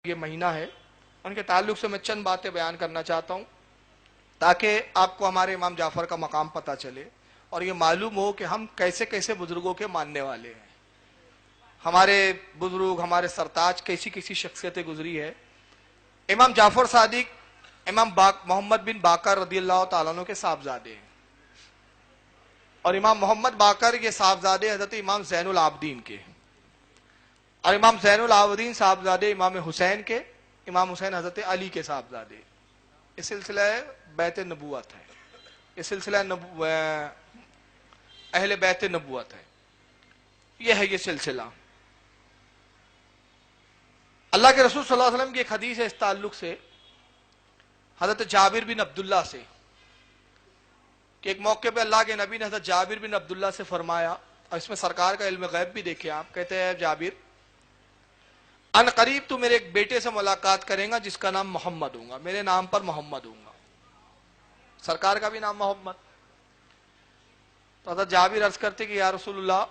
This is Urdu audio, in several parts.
یہ مہینہ ہے، ان کے تعلق سے میں چند باتیں بیان کرنا چاہتا ہوں تاکہ آپ کو ہمارے امام جعفر کا مقام پتہ چلے اور یہ معلوم ہو کہ ہم کیسے کیسے بزرگوں کے ماننے والے ہیں. ہمارے بزرگ، ہمارے سرتاج کیسی کیسی شخصیتیں گزری ہے. امام جعفر صادق امام محمد بن باقر رضی اللہ تعالیٰ عنہ کے صاحبزادے ہیں، اور امام محمد باقر یہ صاحبزادے حضرت امام زین العابدین کے، اور امام زین العابدین صاحبزادے امام حسین کے، امام حسین حضرت علی کے صاحبزادے. یہ سلسلہ بیت نبوت ہے، یہ سلسلہ اہل بیت نبوت ہے. یہ ہے یہ سلسلہ. اللہ کے رسول صلی اللہ علیہ وسلم کی ایک حدیث ہے اس تعلق سے حضرت جابر بن عبداللہ سے کہ ایک موقع پہ اللہ کے نبی نے حضرت جابر بن عبداللہ سے فرمایا، اور اس میں سرکار کا علم غیب بھی دیکھیں آپ. کہتے ہیں جابر ان قریب تو میرے ایک بیٹے سے ملاقات کریں گا جس کا نام محمد ہوگا، میرے نام پر محمد ہوگا، سرکار کا بھی نام محمد. تو حضرت جابر عرض کرتے کہ یا رسول اللہ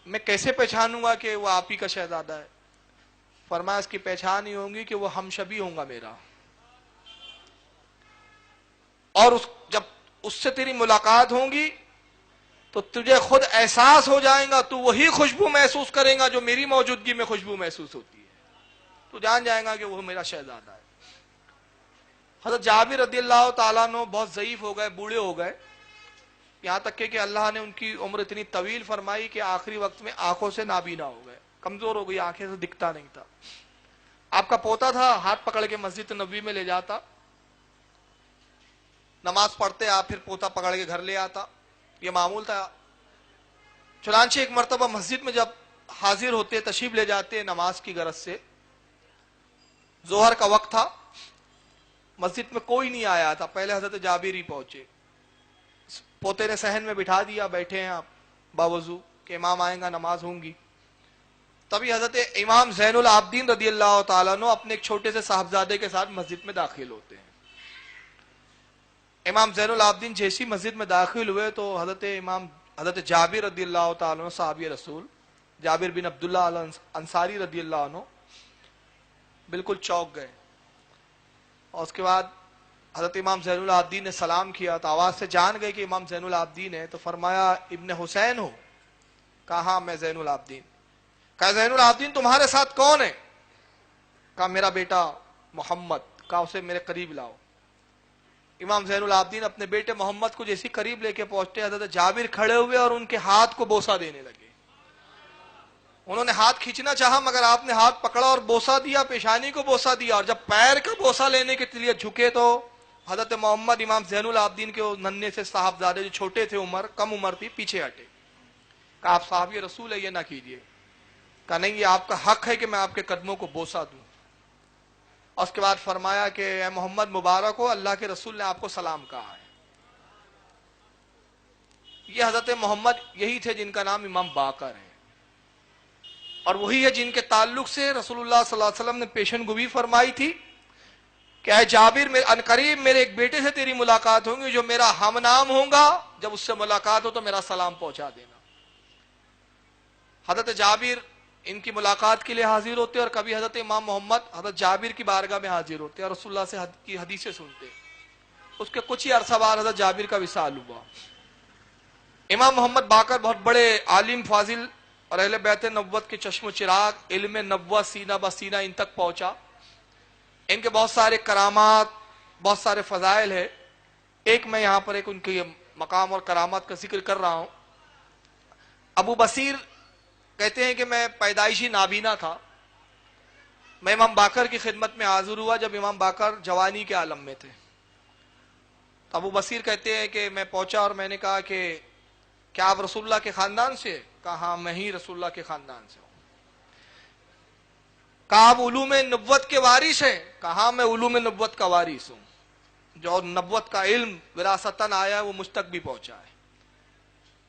میں کیسے پہچانوں گا کہ وہ آپ ہی کا شہزادہ ہے؟ فرمایا اس کی پہچان ہی ہوگی کہ وہ ہم شبی ہوگا میرا، اور جب اس سے تیری ملاقات ہوگی تو تجھے خود احساس ہو جائے گا، تو وہی خوشبو محسوس کرے گا جو میری موجودگی میں خوشبو محسوس ہوتی ہے، تو جان جائے گا کہ وہ میرا شہزادہ ہے. حضرت جابر رضی اللہ تعالیٰ عنہ بہت ضعیف ہو گئے، بوڑھے ہو گئے، یہاں تک کہ اللہ نے ان کی عمر اتنی طویل فرمائی کہ آخری وقت میں آنکھوں سے نابینا ہو گئے، کمزور ہو گئی، آنکھیں سے دکھتا نہیں تھا. آپ کا پوتا تھا، ہاتھ پکڑ کے مسجد نبوی میں لے جاتا، نماز پڑھتے آپ، پھر پوتا پکڑ کے گھر لے آتا، یہ معمول تھا. چنانچہ ایک مرتبہ مسجد میں جب حاضر ہوتے، تشریف لے جاتے نماز کی غرض سے، ظہر کا وقت تھا، مسجد میں کوئی نہیں آیا تھا، پہلے حضرت جابر ہی پہنچے. پوتے نے صحن میں بٹھا دیا، بیٹھے ہیں آپ باوضو کہ امام آئیں گا، نماز ہوں گی. تبھی حضرت امام زین العابدین رضی اللہ تعالیٰ عنہ اپنے ایک چھوٹے سے صاحبزادے کے ساتھ مسجد میں داخل ہوتے ہیں. امام زین العابدین جیسی مسجد میں داخل ہوئے تو حضرت جابر رضی اللہ تعالیٰ عنہ صحابی رسول جابر بن عبداللہ انصاری رضی اللہ عنہ بالکل چوک گئے، اور اس کے بعد حضرت امام زین العابدین نے سلام کیا تو آواز سے جان گئے کہ امام زین العابدین ہے. تو فرمایا ابن حسین ہو؟ کہا ہاں میں زین العابدین. کہا زین العابدین تمہارے ساتھ کون ہے؟ کہا میرا بیٹا محمد. کہا اسے میرے قریب لاؤ. امام زین العابدین اپنے بیٹے محمد کو جیسی قریب لے کے پہنچتے، حضرت جابر کھڑے ہوئے اور ان کے ہاتھ کو بوسہ دینے لگے. انہوں نے ہاتھ کھینچنا چاہا مگر آپ نے ہاتھ پکڑا اور بوسہ دیا، پیشانی کو بوسہ دیا، اور جب پیر کا بوسہ لینے کے لیے جھکے تو حضرت محمد امام زین العابدین کے ننھے سے صاحبزادے جو چھوٹے تھے، کم عمر تھی، پیچھے ہٹے. کہا آپ صحابی رسول ہے، یہ نہ کیجیے. کہا نہیں، یہ آپ کا حق ہے کہ میں آپ کے قدموں کو بوسہ دوں. اور اس کے بعد فرمایا کہ اے محمد مبارک ہو، اللہ کے رسول نے آپ کو سلام کہا ہے. یہ حضرت محمد یہی تھے جن کا نام امام باقر ہے، اور وہی ہے جن کے تعلق سے رسول اللہ صلی اللہ علیہ وسلم نے پیشن گوئی فرمائی تھی کہ اے جابر ان قریب میرے ایک بیٹے سے تیری ملاقات ہوگی جو میرا ہم نام ہوگا، جب اس سے ملاقات ہو تو میرا سلام پہنچا دینا. حضرت جابر ان کی ملاقات کے لیے حاضر ہوتے، اور کبھی حضرت امام محمد حضرت جابر کی بارگاہ میں حاضر ہوتے اور رسول اللہ سے کی حدیثیں سنتے. اس کے کچھ ہی عرصہ بعد حضرت جابر کا وصال ہوا. امام محمد باقر بہت بڑے عالم فاضل اور اہل بیت نبوت کے چشم و چراغ، علم نبوت سینہ بسینہ ان تک پہنچا. ان کے بہت سارے کرامات، بہت سارے فضائل ہے. ایک میں یہاں پر ایک ان کے مقام اور کرامات کا ذکر کر رہا ہوں. ابو بصیر کہتے ہیں کہ میں پیدائشی نابینا تھا، میں امام باقر کی خدمت میں حاضر ہوا جب امام باقر جوانی کے عالم میں تھے. تو ابو بصیر کہتے ہیں کہ میں پہنچا اور میں نے کہا کہ کیا آپ رسول اللہ کے خاندان سے؟ کہا ہاں میں ہی رسول اللہ کے خاندان سے ہوں. کہا آپ علوم نبوت کے وارث ہیں؟ کہا ہاں میں علوم نبوت کا وارث ہوں، جو نبوت کا علم وراثتاً آیا ہے وہ مجھ تک بھی پہنچا ہے.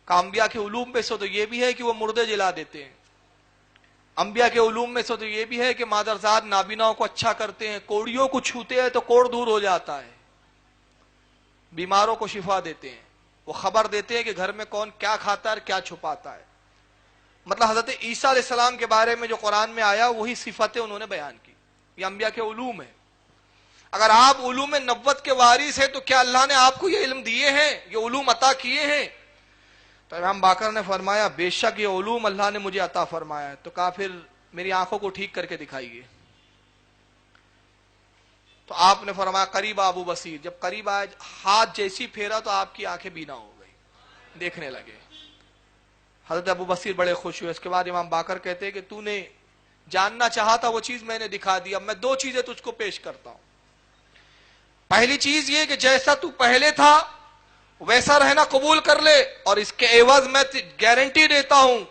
کہا انبیاء کے علوم پہ سے تو یہ بھی ہے کہ وہ مردے جلا دیتے ہیں، انبیاء کے علوم میں سے تو یہ بھی ہے کہ مادرزاد نابیناؤں کو اچھا کرتے ہیں، کوڑیوں کو چھوتے ہیں تو کوڑ دور ہو جاتا ہے، بیماروں کو شفا دیتے ہیں، وہ خبر دیتے ہیں کہ گھر میں کون کیا کھاتا ہے اور کیا چھپاتا ہے. مطلب حضرت عیسیٰ علیہ السلام کے بارے میں جو قرآن میں آیا وہی صفتیں انہوں نے بیان کی. یہ انبیاء کے علوم ہیں. اگر آپ علوم نبوت کے وارث ہیں تو کیا اللہ نے آپ کو یہ علم دیے ہیں، یہ علوم عطا کیے ہیں؟ تو امام باقر نے فرمایا بے شک یہ علوم اللہ نے مجھے عطا فرمایا ہے. تو کہا پھر میری آنکھوں کو ٹھیک کر کے دکھائیے. تو آپ نے فرمایا قریب ابو بصیر. جب قریب آئے ہاتھ جیسی پھیرا تو آپ کی آنکھیں بینا ہو گئی، دیکھنے لگے. حضرت ابو بصیر بڑے خوش ہوئے. اس کے بعد امام باقر کہتے ہیں کہ تو نے جاننا چاہا تھا وہ چیز میں نے دکھا دی. اب میں دو چیزیں تجھ کو پیش کرتا ہوں. پہلی چیز یہ کہ جیسا تو پہلے تھا ویسا رہنا قبول کر لے، اور اس کے عوض میں گارنٹی دیتا ہوں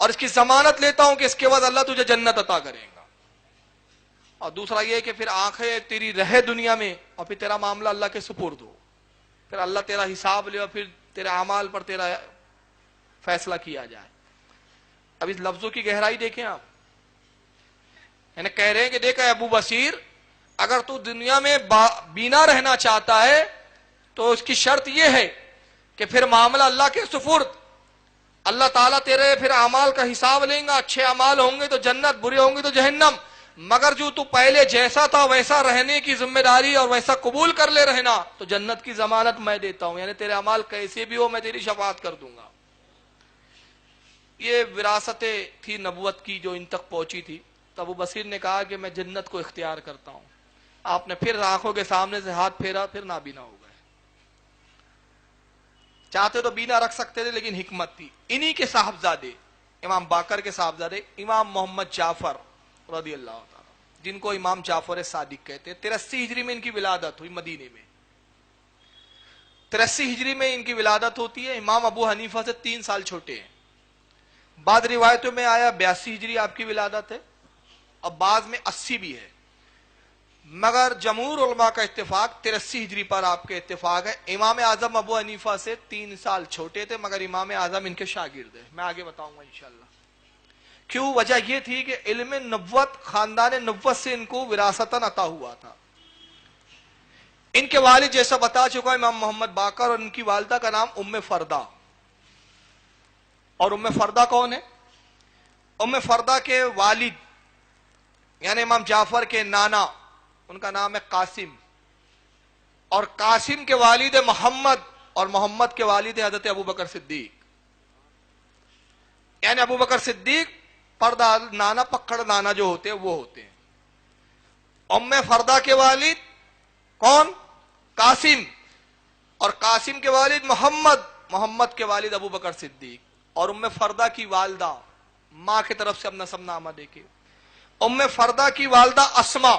اور اس کی ضمانت لیتا ہوں کہ اس کے بعد اللہ تجھے جنت عطا کرے گا. اور دوسرا یہ کہ پھر آنکھیں تیری رہے دنیا میں اور پھر تیرا معاملہ اللہ کے سپرد ہو، پھر اللہ تیرا حساب لے اور پھر تیرے اعمال پر تیرا فیصلہ کیا جائے. اب اس لفظوں کی گہرائی دیکھیں آپ. یعنی کہہ رہے ہیں کہ دیکھا ابو بصیر، اگر تو دنیا میں بینا رہنا چاہتا ہے تو اس کی شرط یہ ہے کہ پھر معاملہ اللہ کے سپرد، اللہ تعالیٰ تیرے پھر اعمال کا حساب لیں گا. اچھے اعمال ہوں گے تو جنت، برے ہوں گے تو جہنم. مگر جو تو پہلے جیسا تھا ویسا رہنے کی ذمہ داری اور ویسا قبول کر لے رہنا تو جنت کی ضمانت میں دیتا ہوں. یعنی تیرے اعمال کیسے بھی ہو میں تیری شفاعت کر دوں گا. یہ وراثتیں تھی نبوت کی جو ان تک پہنچی تھی. تو ابو بصیر نے کہا کہ میں جنت کو اختیار کرتا ہوں. آپ نے پھر آنکھوں کے سامنے سے ہاتھ پھیرا، پھر نابینا ہو گئے. چاہتے تو بینا رکھ سکتے تھے لیکن حکمت تھی. انہی کے صاحبزادے، امام باقر کے صاحبزادے امام محمد جعفر رضی اللہ تعالیٰ، جن کو امام جعفر صادق کہتے ہیں، 83 ہجری میں ان کی ولادت ہوئی مدینے میں. 83 ہجری میں ان کی ولادت ہوتی ہے. امام ابو حنیفہ سے 3 سال چھوٹے ہیں. بعض روایتوں میں آیا 82 ہجری آپ کی ولادت ہے اور بعض میں 80 بھی ہے، مگر جمہور علماء کا اتفاق 83 ہجری پر آپ کے اتفاق ہے. امام اعظم ابو حنیفہ سے 3 سال چھوٹے تھے، مگر امام اعظم ان کے شاگرد ہیں. میں آگے بتاؤں گا انشاءاللہ. کیوں؟ وجہ یہ تھی کہ علم نبوت، خاندان نبوت سے ان کو وراثتاً عطا ہوا تھا. ان کے والد جیسا بتا چکا امام محمد باقر، اور ان کی والدہ کا نام ام فردہ. اور ام فردہ کون ہے؟ ام فردہ کے والد یعنی امام جعفر کے نانا، ان کا نام ہے قاسم، اور قاسم کے والد محمد، اور محمد کے والد حضرت ابو بکر صدیق. یعنی ابو بکر صدیق پردہ نانا، پکڑ نانا جو ہوتے ہیں وہ ہوتے ہیں. ام فردہ کے والد کون؟ قاسم. اور قاسم کے والد محمد، محمد کے والد ابو بکر صدیق. اور ام فردہ کی والدہ، ماں کی طرف سے اپنا سب نامہ دیکھے، ام فردہ کی والدہ اسما،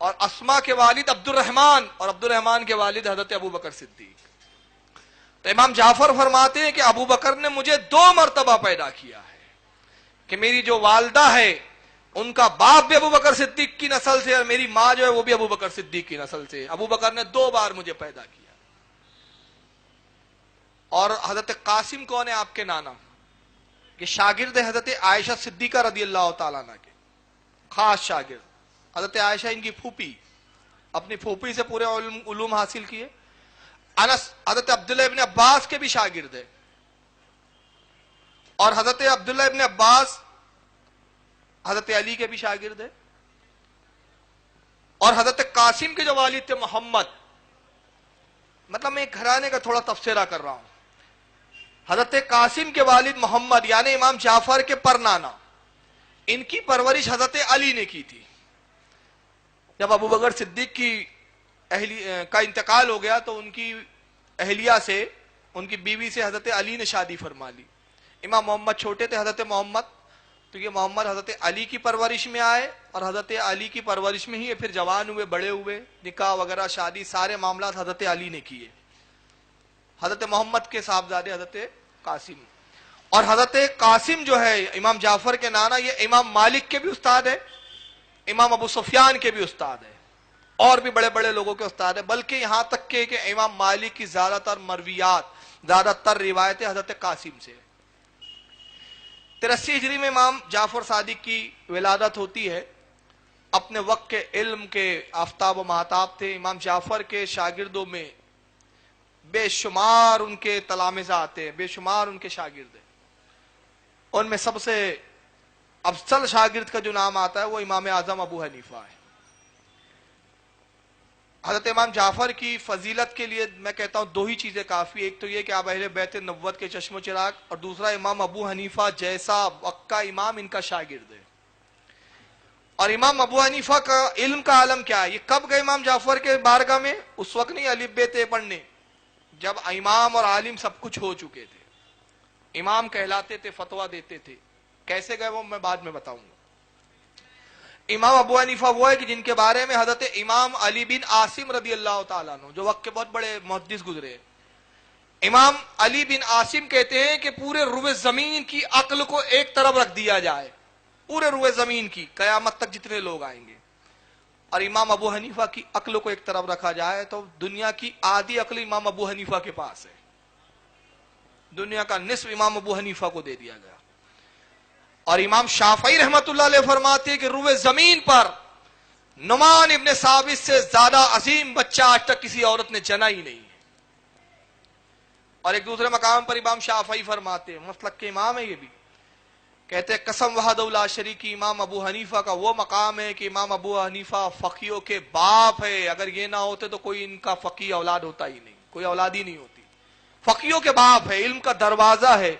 اور اسما کے والد عبد الرحمن، اور عبد الرحمن کے والد حضرت ابو بکر صدیق. تو امام جعفر فرماتے ہیں کہ ابو بکر نے مجھے 2 مرتبہ پیدا کیا ہے، کہ میری جو والدہ ہے ان کا باپ بھی ابو بکر صدیق کی نسل سے اور میری ماں جو ہے وہ بھی ابو بکر صدیق کی نسل سے. ابو بکر نے 2 بار مجھے پیدا کیا. اور حضرت قاسم کون ہے؟ آپ کے نانا، کہ شاگرد حضرت عائشہ صدیقہ رضی اللہ تعالیٰ عنہ کے خاص شاگرد. حضرت عائشہ ان کی پھوپھی، اپنی پھوپھی سے پورے علوم حاصل کیے. انس حضرت عبداللہ ابن عباس کے بھی شاگرد ہے، اور حضرت عبداللہ ابن عباس حضرت علی کے بھی شاگرد ہے. اور حضرت قاسم کے جو والد تھے محمد، مطلب میں ایک گھرانے کا تھوڑا تبصرہ کر رہا ہوں. حضرت قاسم کے والد محمد یعنی امام جعفر کے پرنانا، ان کی پرورش حضرت علی نے کی تھی. جب ابو بکر صدیق کی کا انتقال ہو گیا تو ان کی اہلیہ سے، ان کی بیوی سے حضرت علی نے شادی فرما لی. امام محمد چھوٹے تھے، حضرت محمد، تو یہ محمد حضرت علی کی پرورش میں آئے اور حضرت علی کی پرورش میں ہی یہ پھر جوان ہوئے، بڑے ہوئے، نکاح وغیرہ، شادی، سارے معاملات حضرت علی نے کیے. حضرت محمد کے صاحبزادے حضرت قاسم. اور حضرت قاسم جو ہے امام جعفر کے نانا، یہ امام مالک کے بھی استاد ہے، امام ابو سفیان کے بھی استاد ہے، اور بھی بڑے بڑے لوگوں کے استاد ہے. بلکہ یہاں تک کہ امام مالک کی زیادہ تر مرویات، زیادہ تر روایتیں حضرت قاسم سے. 83 ہجری میں امام جعفر صادق کی ولادت ہوتی ہے. اپنے وقت کے علم کے آفتاب و مہتاب تھے. امام جعفر کے شاگردوں میں بے شمار ان کے تلامذہ آتے ہیں, بے شمار ان کے شاگرد ہیں. ان میں سب سے افضل شاگرد کا جو نام آتا ہے وہ امام اعظم ابو حنیفہ ہے. حضرت امام جعفر کی فضیلت کے لیے میں کہتا ہوں دو ہی چیزیں کافی. ایک تو یہ کہ آپ اہل بیت نبوت کے چشم و چراغ, اور دوسرا امام ابو حنیفہ جیسا وقت کا امام ان کا شاگرد ہے. اور امام ابو حنیفہ کا علم کا عالم کیا ہے, یہ کب گئے امام جعفر کے بارگاہ میں؟ اس وقت نہیں الف ب ت پڑھنے, جب امام اور عالم سب کچھ ہو چکے تھے, امام کہلاتے تھے, فتویٰ دیتے تھے. کیسے گئے وہ میں بعد میں بتاؤں گا. امام ابو حنیفہ وہ ہے کہ جن کے بارے میں حضرت امام علی بن عاصم رضی اللہ تعالیٰ عنہ, جو وقت کے بہت بڑے محدث گزرے, امام علی بن عاصم کہتے ہیں کہ پورے روئے زمین کی عقل کو ایک طرف رکھ دیا جائے, پورے روئے زمین کی, قیامت تک جتنے لوگ آئیں گے, اور امام ابو حنیفہ کی عقل کو ایک طرف رکھا جائے تو دنیا کی آدھی عقل امام ابو حنیفہ کے پاس ہے. دنیا کا نصف امام ابو حنیفہ کو دے دیا گیا. اور امام شافعی رحمت اللہ علیہ فرماتے ہیں کہ روئے زمین پر نعمان ابن ثابت سے زیادہ عظیم بچہ آج تک کسی عورت نے جنا ہی نہیں ہے. اور ایک دوسرے مقام پر امام شافعی فرماتے ہیں, مسلک کے امام ہے یہ بھی, کہتے ہیں قسم وحدہ لا شریک, امام ابو حنیفہ کا وہ مقام ہے کہ امام ابو حنیفہ فقیوں کے باپ ہے. اگر یہ نہ ہوتے تو کوئی ان کا فقی اولاد ہوتا ہی نہیں, کوئی اولاد ہی نہیں ہوتی. فقیوں کے باپ ہے, علم کا دروازہ ہے,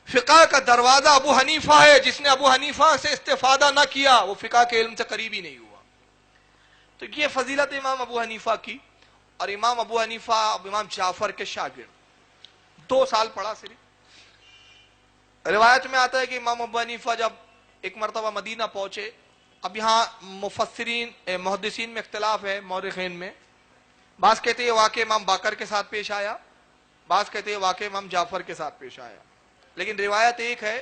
فقہ کا دروازہ ابو حنیفہ ہے. جس نے ابو حنیفہ سے استفادہ نہ کیا وہ فقہ کے علم سے قریب ہی نہیں ہوا. تو یہ فضیلت امام ابو حنیفہ کی. اور امام ابو حنیفہ امام جعفر کے شاگرد, 2 سال پڑھا صرف. روایت میں آتا ہے کہ امام ابو حنیفہ جب ایک مرتبہ مدینہ پہنچے, اب یہاں مفسرین محدثین میں اختلاف ہے, مورخین میں, بعض کہتے ہیں واقع امام باقر کے ساتھ پیش آیا, بعض کہتے ہیں واقع امام جعفر کے ساتھ پیش آیا, لیکن روایت ایک ہے.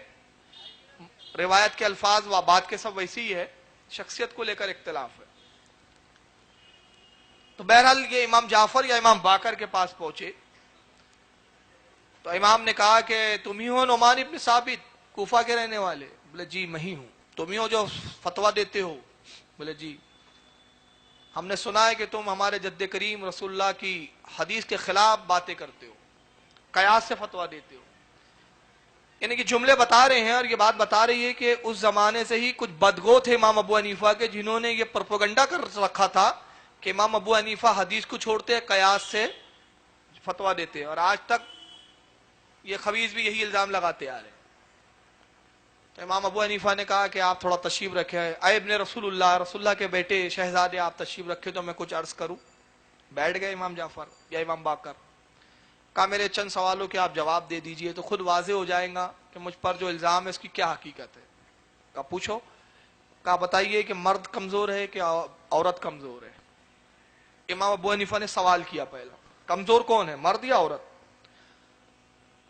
روایت کے الفاظ و بات کے سب ویسی ہی ہے, شخصیت کو لے کر اختلاف ہے. تو بہرحال یہ امام جعفر یا امام باقر کے پاس پہنچے تو امام نے کہا کہ تم ہی ہو نعمان ابن ثابت, کوفہ کے رہنے والے؟ بولے جی میں ہی ہوں. تم ہی ہو جو فتویٰ دیتے ہو؟ بولے جی. ہم نے سنا ہے کہ تم ہمارے جد کریم رسول اللہ کی حدیث کے خلاف باتیں کرتے ہو, قیاس سے فتویٰ دیتے ہو. یعنی کہ جملے بتا رہے ہیں, اور یہ بات بتا رہی ہے کہ اس زمانے سے ہی کچھ بدگو تھے امام ابو حنیفہ کے, جنہوں نے یہ پروپیگنڈا کر رکھا تھا کہ امام ابو حنیفہ حدیث کو چھوڑتے ہیں, قیاس سے فتویٰ دیتے ہیں. اور آج تک یہ خبیث بھی یہی الزام لگاتے آ رہے ہیں. تو امام ابو حنیفہ نے کہا کہ آپ تھوڑا تشریف رکھیں, اے ابن رسول اللہ کے بیٹے شہزادے آپ تشریف رکھے تو میں کچھ عرض کروں. بیٹھ گئے امام جعفر یا امام باقر. کہا میرے چند سوالوں کے آپ جواب دے دیجئے تو خود واضح ہو جائے گا کہ مجھ پر جو الزام ہے اس کی کیا حقیقت ہے. کہا پوچھو. کہا بتائیے کہ مرد کمزور ہے کہ عورت کمزور ہے؟ امام ابو حنیفہ نے سوال کیا پہلا, کمزور کون ہے, مرد یا عورت؟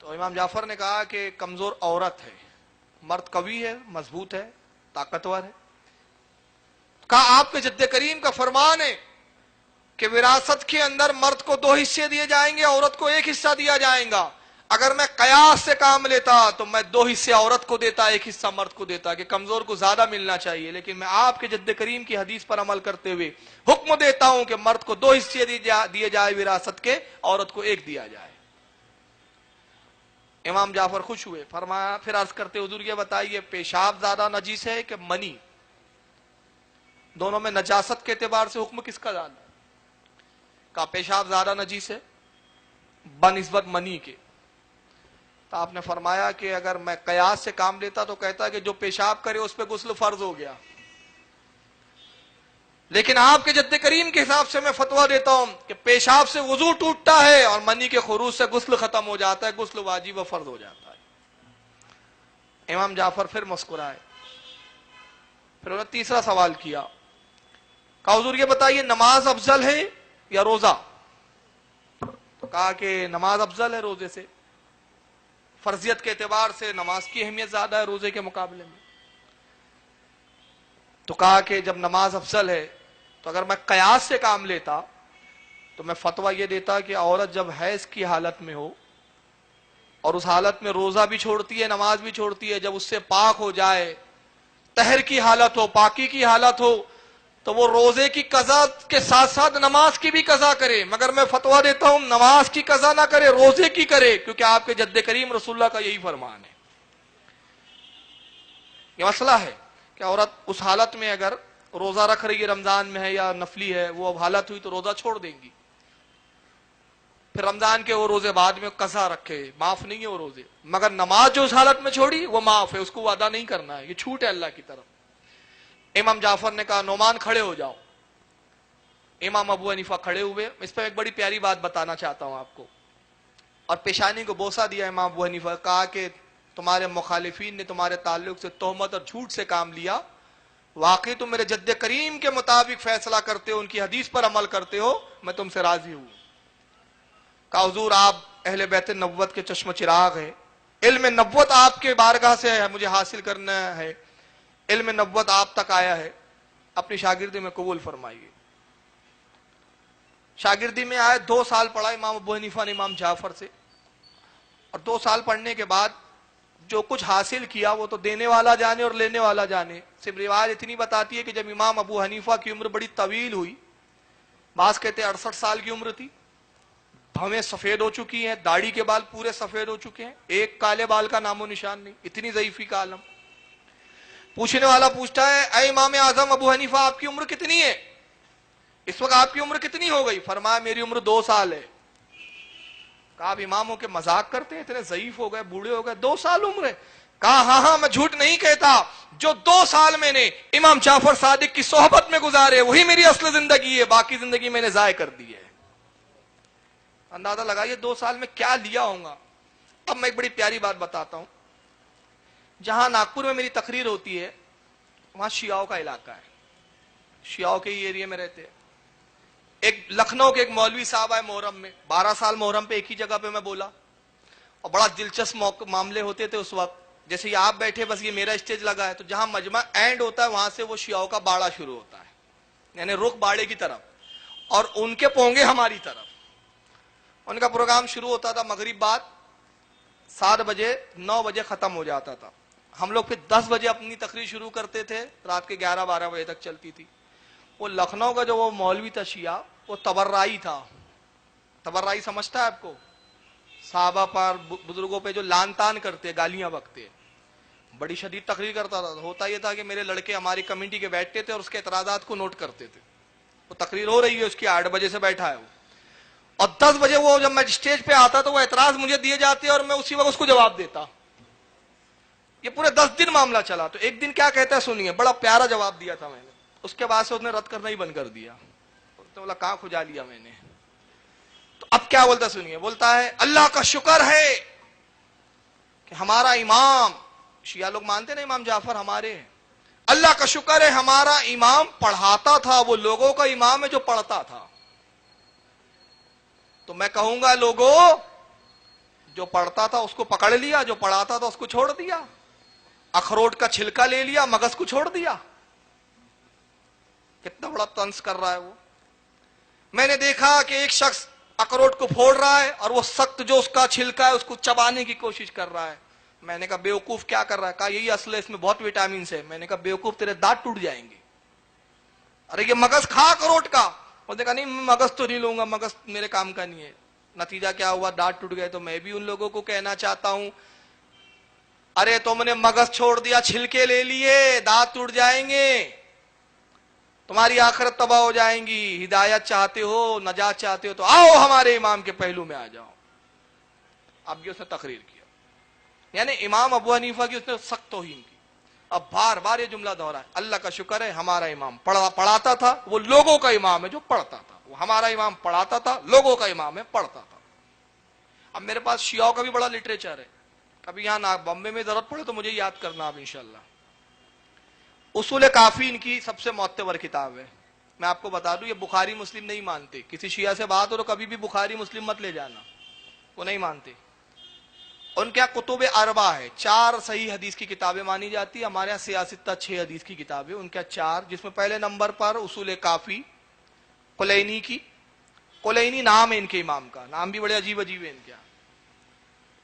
تو امام جعفر نے کہا کہ کمزور عورت ہے, مرد قوی ہے, مضبوط ہے, طاقتور ہے. کہا آپ کے جد کریم کا فرمان ہے کہ وراثت کے اندر مرد کو 2 حصے دیے جائیں گے, عورت کو 1 حصہ دیا جائے گا. اگر میں قیاس سے کام لیتا تو میں 2 حصے عورت کو دیتا, 1 حصہ مرد کو دیتا, کہ کمزور کو زیادہ ملنا چاہیے. لیکن میں آپ کے جد کریم کی حدیث پر عمل کرتے ہوئے حکم دیتا ہوں کہ مرد کو 2 حصے دیے جائے وراثت کے, عورت کو 1 دیا جائے. امام جعفر خوش ہوئے, فرمایا پھر عرض کرتے حضور یہ بتائیے پیشاب زیادہ نجیس ہے کہ منی؟ دونوں میں نجاست کے اعتبار سے حکم کس کا زیادہ ہے؟ کہا پیشاب زیادہ نجیس ہے بنسبت منی کے. تو آپ نے فرمایا کہ اگر میں قیاس سے کام لیتا تو کہتا کہ جو پیشاب کرے اس پہ غسل فرض ہو گیا, لیکن آپ کے جد کریم کے حساب سے میں فتویٰ دیتا ہوں کہ پیشاب سے وضو ٹوٹتا ہے اور منی کے خروج سے غسل ختم ہو جاتا ہے, غسل واجب و فرض ہو جاتا ہے. امام جعفر پھر مسکرائے, پھر انہوں نے تیسرا سوال کیا. کہا حضور یہ بتائیے نماز افضل ہے یا روزہ؟ تو کہا کہ نماز افضل ہے روزے سے, فرضیت کے اعتبار سے نماز کی اہمیت زیادہ ہے روزے کے مقابلے میں. تو کہا کہ جب نماز افضل ہے تو اگر میں قیاس سے کام لیتا تو میں فتویٰ یہ دیتا کہ عورت جب حیض کی حالت میں ہو اور اس حالت میں روزہ بھی چھوڑتی ہے، نماز بھی چھوڑتی ہے. جب اس سے پاک ہو جائے، طہر کی حالت ہو، پاکی کی حالت ہو، تو وہ روزے کی قضا کے ساتھ ساتھ نماز کی بھی قضا کرے. مگر میں فتویٰ دیتا ہوں نماز کی قضا نہ کرے، روزے کی کرے، کیونکہ آپ کے جد کریم رسول اللہ کا یہی فرمان ہے. یہ مسئلہ ہے کہ عورت اس حالت میں اگر روزہ رکھ رہی ہے، رمضان میں ہے یا نفلی ہے، وہ اب حالت ہوئی تو روزہ چھوڑ دیں گی. پھر رمضان کے وہ روزے بعد میں قضا رکھے، معاف نہیں ہے وہ روزے. مگر نماز جو اس حالت میں چھوڑی وہ معاف ہے، اس کو ادا نہیں کرنا ہے، یہ چھوٹ ہے اللہ کی طرف. امام جعفر نے کہا نعمان کھڑے ہو جاؤ. امام ابو حنیفہ کھڑے ہوئے. اس پہ ایک بڑی پیاری بات بتانا چاہتا ہوں آپ کو. اور پیشانی کو بوسہ دیا امام ابو حنیفہ، کہا کہ تمہارے مخالفین نے تمہارے تعلق سے تہمت اور جھوٹ سے کام لیا، واقعی تم میرے جد کریم کے مطابق فیصلہ کرتے ہو، ان کی حدیث پر عمل کرتے ہو، میں تم سے راضی ہوں. کہا حضور آپ اہل بیت نبوت کے چشم چراغ ہے، علم نبوت آپ کے بارگاہ سے ہے، مجھے حاصل کرنا ہے، علم نبوت آپ تک آیا ہے، اپنی شاگردی میں قبول فرمائیے. شاگردی میں آئے، 2 سال پڑھا امام ابو حنیفہ نے امام جعفر سے. اور 2 سال پڑھنے کے بعد جو کچھ حاصل کیا وہ تو دینے والا جانے اور لینے والا جانے. صرف روایت اتنی بتاتی ہے کہ جب امام ابو حنیفہ کی عمر بڑی طویل ہوئی، بعض کہتے ہیں 68 سال کی عمر تھی، بھویں سفید ہو چکی ہیں، داڑھی کے بال پورے سفید ہو چکے ہیں، ایک کالے بال کا نام و نشان نہیں، اتنی ضعیفی کا عالم. پوچھنے والا پوچھتا ہے اے امام اعظم ابو حنیفہ آپ کی عمر کتنی ہے؟ اس وقت آپ کی عمر کتنی ہو گئی؟ فرمایا میری عمر 2 سال ہے. کہا آپ اماموں کے مذاق کرتے ہیں، اتنے ضعیف ہو گئے، بوڑھے ہو گئے، 2 سال عمر ہے. کہا ہاں ہاں میں جھوٹ نہیں کہتا، جو 2 سال میں نے امام جعفر صادق کی صحبت میں گزارے وہی میری اصل زندگی ہے، باقی زندگی میں نے ضائع کر دی ہے. اندازہ لگائیے 2 سال میں کیا لیا ہوگا. اب میں ایک بڑی پیاری بات بتاتا ہوں. جہاں ناگپور میں میری تقریر ہوتی ہے وہاں شیعوں کا علاقہ ہے، شیعوں کے ہی ایریے میں رہتے ہیں. ایک لکھنؤ کے ایک مولوی صاحب آئے محرم میں، 12 سال محرم پہ ایک ہی جگہ پہ میں بولا، اور بڑا دلچسپ معاملے ہوتے تھے اس وقت. جیسے یہ آپ بیٹھے، بس یہ میرا اسٹیج لگا ہے، تو جہاں مجمع اینڈ ہوتا ہے وہاں سے وہ شیعوں کا باڑا شروع ہوتا ہے، یعنی رخ باڑے کی طرف، اور ان کے پونگے ہماری طرف. ان کا پروگرام شروع ہوتا تھا مغرب بعد 7 بجے، 9 بجے ختم ہو جاتا تھا. ہم لوگ پھر 10 بجے اپنی تقریر شروع کرتے تھے، رات کے 11-12 بجے تک چلتی تھی. وہ لکھنؤ کا جو وہ مولوی تھا شیعہ، وہ تبرعی تھا. تبرعی سمجھتا ہے آپ کو؟ صحابہ پر، بزرگوں پہ جو لان تان کرتے، گالیاں بکتے. بڑی شدید تقریر کرتا تھا. ہوتا یہ تھا کہ میرے لڑکے ہماری کمیٹی کے بیٹھتے تھے اور اس کے اعتراضات کو نوٹ کرتے تھے. وہ تقریر ہو رہی ہے اس کی، 8 بجے سے بیٹھا ہے وہ، اور 10 بجے وہ جب میں اسٹیج پہ آتا تو وہ اعتراض مجھے دیے جاتے اور میں اسی وقت اس کو جواب دیتا. یہ پورے 10 دن معاملہ چلا. تو ایک دن کیا کہتا ہے سنیے، بڑا پیارا جواب دیا تھا میں نے. اس کے بعد سے اس نے رد کرنا ہی بند کر دیا. تو بولا کہاں کھجا لیا میں نے. تو اب کیا بولتا سنیے، بولتا ہے اللہ کا شکر ہے کہ ہمارا امام، شیعہ لوگ مانتے نا امام جعفر ہمارے ہیں، اللہ کا شکر ہے ہمارا امام پڑھاتا تھا، وہ لوگوں کا امام ہے جو پڑھتا تھا. تو میں کہوں گا لوگوں، جو پڑھتا تھا اس کو پکڑ لیا، جو پڑھاتا تھا اس کو چھوڑ دیا. اخروٹ کا چھلکا لے لیا، مغز کو چھوڑ دیا. کتنا بڑا طنز کر رہا ہے وہ. میں نے دیکھا کہ ایک شخص اخروٹ کو پھوڑ رہا ہے اور وہ سخت جو اس کا چھلکا ہے اس کو چبانے کی کوشش کر رہا ہے. میں نے کہا بیوقوف کیا کر رہا ہے؟ کہا یہی اصل ہے، اس میں بہت وٹامنس ہے. میں نے کہا بیوقوف تیرے دانت ٹوٹ جائیں گے. ارے یہ مغز کھا اخروٹ کا. اس نے کہا نہیں مغز تو نہیں لوں گا، مغز میرے کام کا نہیں ہے. نتیجہ کیا ہوا؟ دانت ٹوٹ گئے. تو میں بھی ان لوگوں کو کہنا چاہتا ہوں، ارے تم نے مغز چھوڑ دیا، چھلکے لے لیے، دانت ٹوٹ جائیں گے، تمہاری آخرت تباہ ہو جائیں گی. ہدایت چاہتے ہو، نجات چاہتے ہو تو آؤ ہمارے امام کے پہلو میں آ جاؤ. اب یہ اس نے تقریر کیا، یعنی امام ابو حنیفہ کی اس نے سخت توہین کی. اب بار بار یہ جملہ دہرا ہے، اللہ کا شکر ہے ہمارا امام پڑھاتا تھا، وہ لوگوں کا امام ہے جو پڑھتا تھا. وہ ہمارا امام پڑھاتا تھا، لوگوں کا امام ہے پڑھتا تھا. اب میرے پاس شیعوں کا بھی بڑا لٹریچر ہے، کبھی یہاں بمبے میں ضرورت پڑے تو مجھے یاد کرنا آپ انشاءاللہ. اصول کافی ان کی سب سے معتبر کتاب ہے. میں آپ کو بتا دوں یہ بخاری مسلم نہیں مانتے. کسی شیعہ سے بات ہو تو کبھی بھی بخاری مسلم مت لے جانا، وہ نہیں مانتے. ان کے یہاں کتب اربع ہے، 4 صحیح حدیث کی کتابیں مانی جاتی ہے. ہمارے یہاں سیاستہ 6 حدیث کی کتابیں، ان کے 4، جس میں پہلے نمبر پر اصول کافی کلینی کی. کلینی نام ہے ان کے امام کا، نام بھی بڑے عجیب عجیب ہے ان کے یہاں.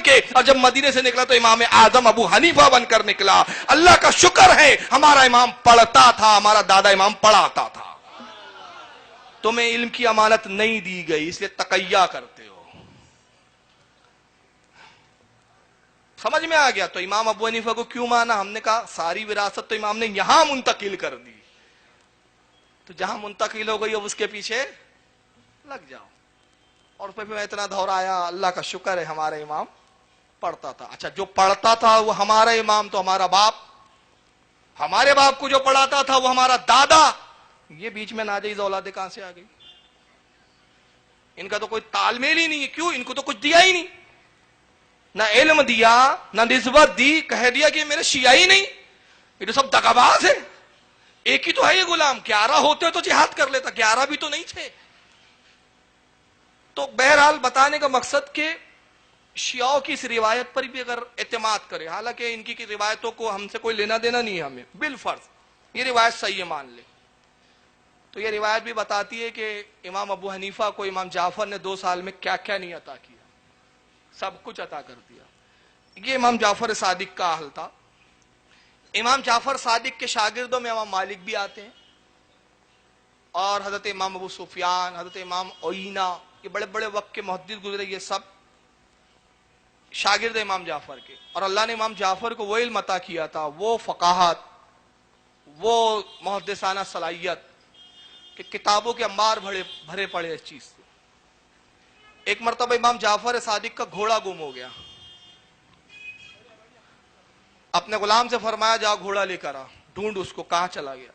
بن کے, اور جب مدینے سے نکلا تو امام اعظم ابو حنیفہ بن کر نکلا. اللہ کا شکر ہے ہمارا امام پڑھتا تھا, ہمارا دادا امام پڑھاتا تھا. تمہیں علم کی امانت نہیں دی گئی اس لیے تقیہ کرتے ہو. سمجھ میں آ گیا؟ تو امام ابو حنیفہ کو کیوں مانا؟ ہم نے کہا ساری وراثت تو امام نے یہاں منتقل کر دی, تو جہاں منتقل ہو گئی اب اس کے پیچھے لگ جاؤ. اور پھر میں اتنا دہرایا, اللہ کا شکر ہے ہمارا امام پڑھتا تھا. اچھا جو پڑھتا تھا وہ ہمارا امام تو ہمارا باپ, ہمارے باپ کو جو پڑھاتا تھا وہ ہمارا دادا, یہ بیچ میں ناجائز اولادیں کہاں سے آ گئی؟ ان کا تو کوئی تال میل ہی نہیں ہے. کیوں؟ ان کو تو کچھ دیا ہی نہیں, نہ علم دیا نہ نسبت دی, کہہ دیا کہ میرے شیعہ ہی نہیں. یہ تو سب دغاباز ہے. ایک ہی تو ہے یہ غلام, 11 ہوتے تو جہاد کر لیتا, 11 بھی تو نہیں تھے. تو بہرحال بتانے کا مقصد کہ شیعوں کی اس روایت پر بھی اگر اعتماد کرے, حالانکہ ان کی روایتوں کو ہم سے کوئی لینا دینا نہیں ہے, ہمیں بالفرض یہ روایت صحیح ہے مان لے, تو یہ روایت بھی بتاتی ہے کہ امام ابو حنیفہ کو امام جعفر نے 2 سال میں کیا کیا نہیں عطا کیا, سب کچھ عطا کر دیا. یہ امام جعفر صادق کا حال تھا. امام جعفر صادق کے شاگردوں میں امام مالک بھی آتے ہیں, اور حضرت امام ابو سفیان, حضرت امام عینہ, یہ بڑے بڑے وقت کے محدث گزرے, یہ سب شاگرد امام جعفر کے. اور اللہ نے امام جعفر کو وہ علم عطا کیا تھا, وہ فقاہت, وہ محدثانہ صلاحیت کہ کتابوں کے انبار بھرے پڑے اس چیز سے. ایک مرتبہ امام جعفر صادق کا گھوڑا گم ہو گیا. اپنے غلام سے فرمایا جا گھوڑا لے کر آ, ڈھونڈ اس کو, کہاں چلا گیا.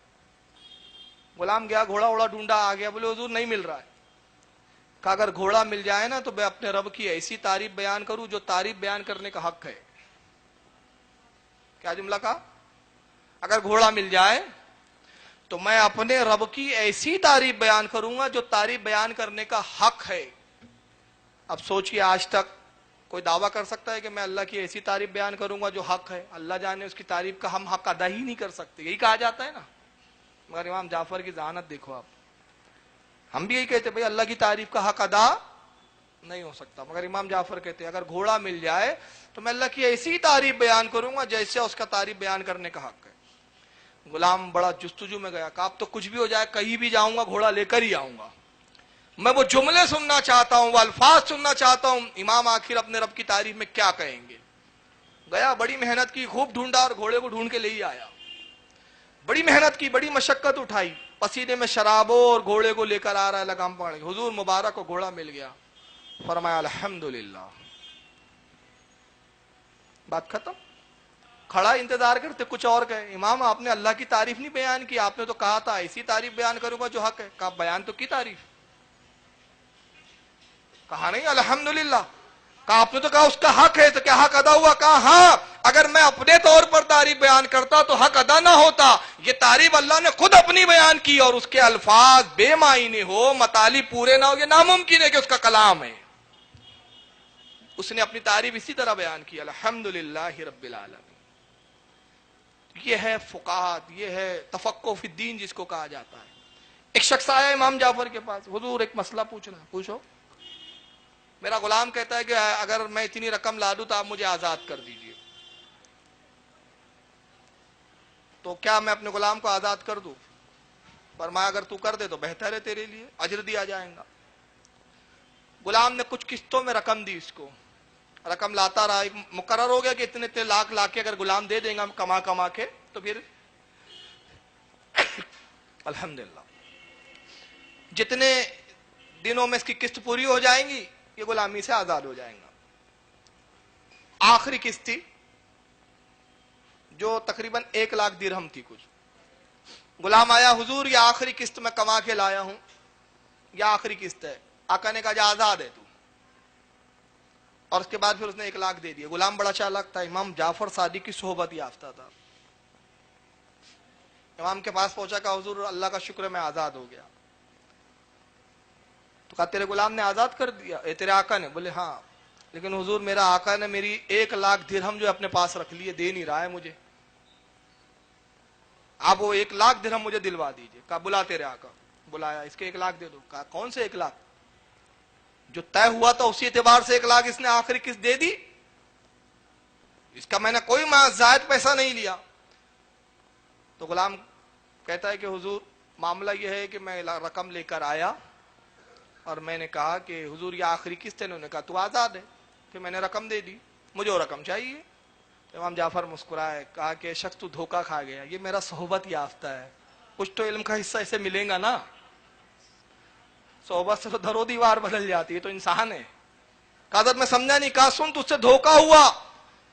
غلام گیا, گھوڑا اوڑا ڈھونڈا, آ گیا, بولے حضور نہیں مل رہا ہے. کہا اگر گھوڑا مل جائے نا تو میں اپنے رب کی ایسی تعریف بیان کروں جو تعریف بیان کرنے کا حق ہے. کیا جملہ کہا؟ اگر گھوڑا مل جائے تو میں اپنے رب کی ایسی تعریف بیان کروں گا جو تعریف بیان کرنے کا حق ہے. اب سوچئے آج تک کوئی دعویٰ کر سکتا ہے کہ میں اللہ کی ایسی تعریف بیان کروں گا جو حق ہے؟ اللہ جانے اس کی تعریف کا ہم حق ادا ہی نہیں کر سکتے, یہی کہا جاتا ہے نا. مگر امام جعفر کی ذہانت دیکھو آپ, ہم بھی یہی کہتے بھائی اللہ کی تعریف کا حق ادا نہیں ہو سکتا, مگر امام جعفر کہتے اگر گھوڑا مل جائے تو میں اللہ کی ایسی تعریف بیان کروں گا جیسے اس کا تعریف بیان کرنے کا حق ہے. غلام بڑا جستجو میں گیا, کہا اب تو کچھ بھی ہو جائے کہیں بھی جاؤں گا گھوڑا لے کر ہی آؤں گا, میں وہ جملے سننا چاہتا ہوں, وہ الفاظ سننا چاہتا ہوں, امام آخر اپنے رب کی تعریف میں کیا کہیں گے. گیا, بڑی محنت کی, خوب ڈھونڈا اور گھوڑے کو ڈھونڈ کے لے ہی آیا. بڑی محنت کی, بڑی مشقت اٹھائی, پسینے میں شرابو اور گھوڑے کو لے کر آ رہا ہے, لگام پڑ گئی. حضور مبارک کو گھوڑا مل گیا, فرمایا الحمدللہ, بات ختم. کھڑا انتظار کرتے کچھ اور کہے. امام آپ نے اللہ کی تعریف نہیں بیان کی, آپ نے تو کہا تھا ایسی تعریف بیان کروں گا جو حق ہے. کہا بیان تو کی تعریف, کہا نہیں الحمدللہ. کہا آپ نے تو کہا اس کا حق ہے, تو کیا حق ادا ہوا؟ کہا ہاں, اگر میں اپنے طور پر تعریف بیان کرتا تو حق ادا نہ ہوتا. یہ تعریف اللہ نے خود اپنی بیان کی, اور اس کے الفاظ بے معنی ہو, مطالب پورے نہ ہو, یہ ناممکن ہے کہ اس کا کلام ہے. اس نے اپنی تعریف اسی طرح بیان کی, الحمدللہ رب العالمین. یہ ہے فقاہت, یہ ہے تفقہ فی الدین جس کو کہا جاتا ہے. ایک شخص آیا امام جعفر کے پاس, حضور ایک مسئلہ پوچھنا ہے. پوچھو. میرا غلام کہتا ہے کہ اگر میں اتنی رقم لا دوں تو آپ مجھے آزاد کر دیجئے. تو کیا میں اپنے غلام کو آزاد کر دوں؟ فرمایا اگر تو کر دے تو بہتر ہے تیرے لیے, اجر دیا جائے گا. غلام نے کچھ قسطوں میں رقم دی اس کو, رقم لاتا رہا, ایک مقرر ہو گیا کہ اتنے لاکھ لا کے اگر غلام دے دیں گا کما کے تو پھر الحمدللہ جتنے دنوں میں اس کی قسط پوری ہو جائیں گی یہ غلامی سے آزاد ہو جائیں گا. آخری قسط تھی جو تقریباً 1 لاکھ درہم تھی کچھ. غلام آیا, حضور یہ آخری قسط میں کما کے لایا ہوں, یہ آخری قسط ہے. آقا نے کہا جا آزاد ہے تو, اور اس کے بعد پھر اس نے 1 لاکھ دے دیا. غلام بڑا چالاک تھا, امام جعفر صادق کی صحبت یافتہ تھا. امام کے پاس پہنچا, کہا حضور اللہ کا شکر ہے میں آزاد ہو گیا. تو کہا تیرے غلام نے آزاد کر دیا, تیرے آقا نے؟ بولے ہاں, لیکن حضور میرا آقا نے میری 1 لاکھ درہم جو اپنے پاس رکھ لیے, دے نہیں رہا ہے مجھے, آپ وہ 1 لاکھ درہم مجھے دلوا دیجئے. کہا بلا تیرے آقا. بلایا, اس کے 1 لاکھ دے دو. کہا کون سے 1 لاکھ؟ جو طے ہوا تھا اسی اعتبار سے 1 لاکھ اس نے آخری قسط دے دی. اس کا میں نے کوئی زائد پیسہ نہیں لیا. تو غلام کہتا ہے کہ حضور معاملہ یہ ہے کہ میں رقم لے کر آیا اور میں نے کہا کہ حضور یہ آخری قسط ہے. انہوں نے کہا تو آزاد ہے. پھر میں نے رقم دے دی, مجھے وہ رقم چاہیے. امام جعفر مسکرائے, کہا کہ شخص تو دھوکہ کھا گیا, یہ میرا صحبت یافتہ ہے, کچھ تو علم کا حصہ اسے ملے گا نا. صحبت سے تو در و دیوار بدل جاتی ہے, تو انسان ہے. کہا حضرت میں سمجھا نہیں. کہا سن, تجھ سے دھوکہ ہوا,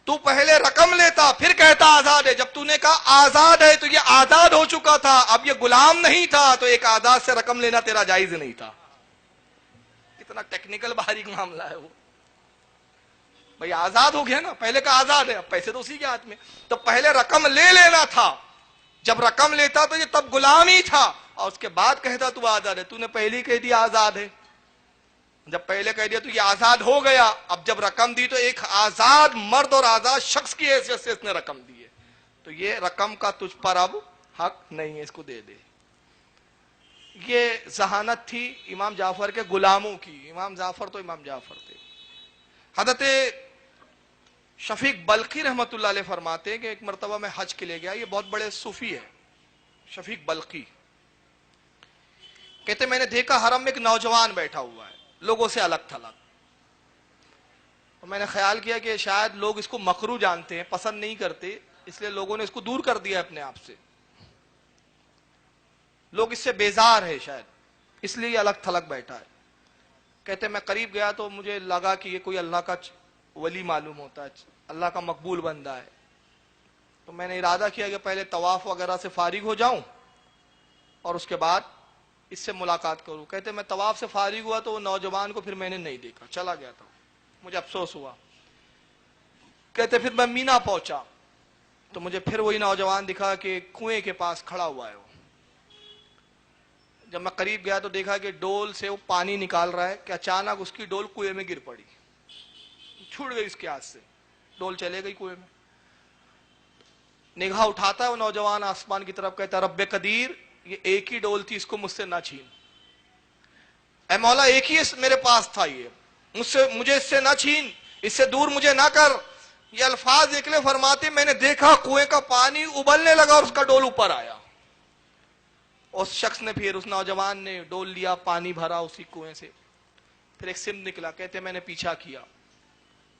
تو پہلے رقم لیتا پھر کہتا آزاد ہے. جب تو نے کہا آزاد ہے تو یہ آزاد ہو چکا تھا, اب یہ غلام نہیں تھا, تو ایک آزاد سے رقم لینا تیرا جائز نہیں تھا. اتنا ٹیکنیکل باریک معاملہ ہے وہ. بھئی آزاد ہو گیا نا, پہلے کا آزاد ہے, اب پیسے تو اسی کے ہاتھ میں. تو پہلے رقم لے لینا تھا, جب رقم لیتا تو یہ تب غلام ہی تھا, اور اس کے بعد کہتا تو آزاد ہے. تو نے پہلے ہی کہہ دیا آزاد ہے. جب پہلے کہہ دیا تو یہ آزاد ہو گیا. اب جب رقم دی تو ایک آزاد مرد اور آزاد شخص کی حیثیت سے اس نے رقم دی ہے, تو یہ رقم کا تجھ پر اب حق نہیں ہے, اس کو دے دے. یہ ذہانت تھی امام جعفر کے غلاموں کی. امام جعفر تو امام جعفر تھے. حضرت شفیق بلخی رحمت اللہ علیہ فرماتے ہیں کہ ایک مرتبہ میں حج کے لیے گیا. یہ بہت بڑے صوفی ہے شفیق بلخی. کہتے میں نے دیکھا حرم میں ایک نوجوان بیٹھا ہوا ہے, لوگوں سے الگ تھلگ. اور میں نے خیال کیا کہ شاید لوگ اس کو مکروہ جانتے ہیں, پسند نہیں کرتے, اس لیے لوگوں نے اس کو دور کر دیا اپنے آپ سے. لوگ اس سے بیزار ہے شاید, اس لیے یہ الگ تھلگ بیٹھا ہے. کہتے میں قریب گیا تو مجھے لگا کہ یہ کوئی اللہ کا ولی معلوم ہوتا ہے, اللہ کا مقبول بندہ ہے. تو میں نے ارادہ کیا کہ پہلے طواف وغیرہ سے فارغ ہو جاؤں اور اس کے بعد اس سے ملاقات کروں. کہتے میں طواف سے فارغ ہوا تو وہ نوجوان کو پھر میں نے نہیں دیکھا, چلا گیا تھا. مجھے افسوس ہوا. کہتے پھر میں مینا پہنچا تو مجھے پھر وہی نوجوان دکھا کہ کنویں کے پاس کھڑا ہوا ہے وہ. جب میں قریب گیا تو دیکھا کہ ڈول سے وہ پانی نکال رہا ہے کہ اچانک اس کی ڈول کنویں میں گر پڑی, چھوٹ گئی اس کے ہاتھ سے, ڈول چلے گئی کنویں میں. نگاہ اٹھاتا ہے وہ نوجوان آسمان کی طرف, کہتا رب قدیر یہ ایک ہی ڈول تھی, اس کو مجھ سے نہ چھین. اے مولا ایک ہی میرے پاس تھا, یہ مجھے اس سے نہ چھین, اس سے دور مجھے نہ کر. یہ الفاظ نکلے, فرماتے میں نے دیکھا کنویں کا پانی ابلنے لگا اور اس کا ڈول اوپر آیا. اس شخص نے پھر, اس نوجوان نے ڈول لیا, پانی بھرا اسی کنویں سے, پھر ایک سمت نکلا. کہتے میں نے پیچھا کیا,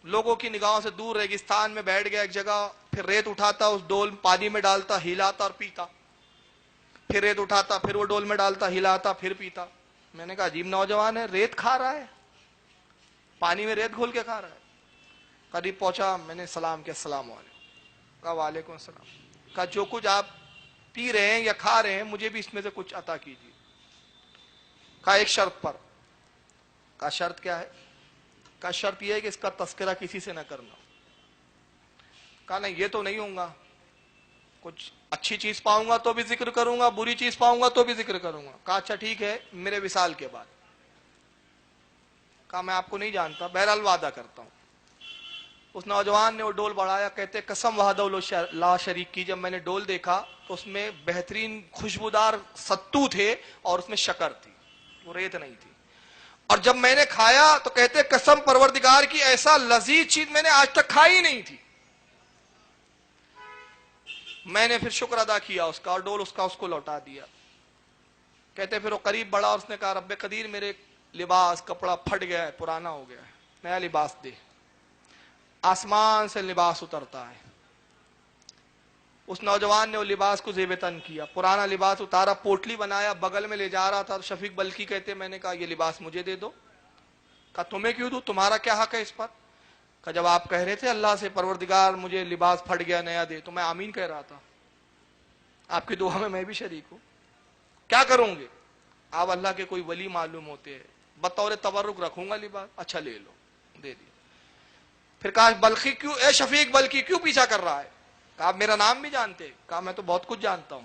لوگوں کی نگاہوں سے دور ریگستان میں بیٹھ گیا ایک جگہ. پھر ریت اٹھاتا, اس ڈول پانی میں ڈالتا, ہلاتا اور پیتا. پھر ریت اٹھاتا, پھر وہ ڈول میں ڈالتا, ہلاتا, پھر پیتا. میں نے کہا عجیب نوجوان ہے, ریت کھا رہا ہے, پانی میں ریت گھول کے کھا رہا ہے. قریب پہنچا, میں نے سلام کیا, السلام علیکم. کہا وعلیکم السلام. کہا جو کچھ آپ پی رہے ہیں یا کھا رہے ہیں مجھے بھی اس میں سے کچھ عطا کیجیے. کہا ایک شرط پر. کہا شرط کیا ہے؟ کہا شرط یہ ہے کہ اس کا تذکرہ کسی سے نہ کرنا. کہا نہیں یہ تو نہیں ہوں گا, کچھ اچھی چیز پاؤں گا تو بھی ذکر کروں گا, بری چیز پاؤں گا تو بھی ذکر کروں گا. کہا اچھا ٹھیک ہے, میرے وصال کے بعد. کہا میں آپ کو نہیں جانتا, بہرحال وعدہ کرتا ہوں. اس نوجوان نے وہ ڈول بڑھایا. کہتے قسم وحدہ لا شریک کی, جب میں نے ڈول دیکھا تو اس میں بہترین خوشبودار ستو تھے اور اس میں شکر تھی, وہ ریت نہیں تھی. اور جب میں نے کھایا تو کہتے قسم پروردگار کی ایسا لذیذ چیز میں نے آج تک کھائی نہیں تھی. میں نے پھر شکر ادا کیا اس کا, اور ڈول اس کو لوٹا دیا. کہتے پھر وہ قریب بڑھا اور اس نے کہا رب قدیر میرے لباس کپڑا پھٹ گیا ہے, پرانا ہو گیا ہے, نیا لباس دے. آسمان سے لباس اترتا ہے. اس نوجوان نے وہ لباس کو زیب تن کیا, پرانا لباس اتارا, پوٹلی بنایا, بغل میں لے جا رہا تھا. شفیق بلخی کہتے میں نے کہا یہ لباس مجھے دے دو. کہا تمہیں کیوں دوں, تمہارا کیا حق ہے اس پر؟ کہا جب آپ کہہ رہے تھے اللہ سے پروردگار مجھے لباس پھٹ گیا نیا دے, تو میں آمین کہہ رہا تھا, آپ کی دعا میں بھی شریک ہوں. کیا کروں گے؟ آپ اللہ کے کوئی ولی معلوم ہوتے ہیں, بطور تبرک رکھوں گا لباس. اچھا لے لو, دے دیا. پھر کہا بلخی کیوں, اے شفیق بلخی کیوں پیچھا کر رہا ہے؟ کہا آپ میرا نام بھی جانتے؟ کہا میں تو بہت کچھ جانتا ہوں,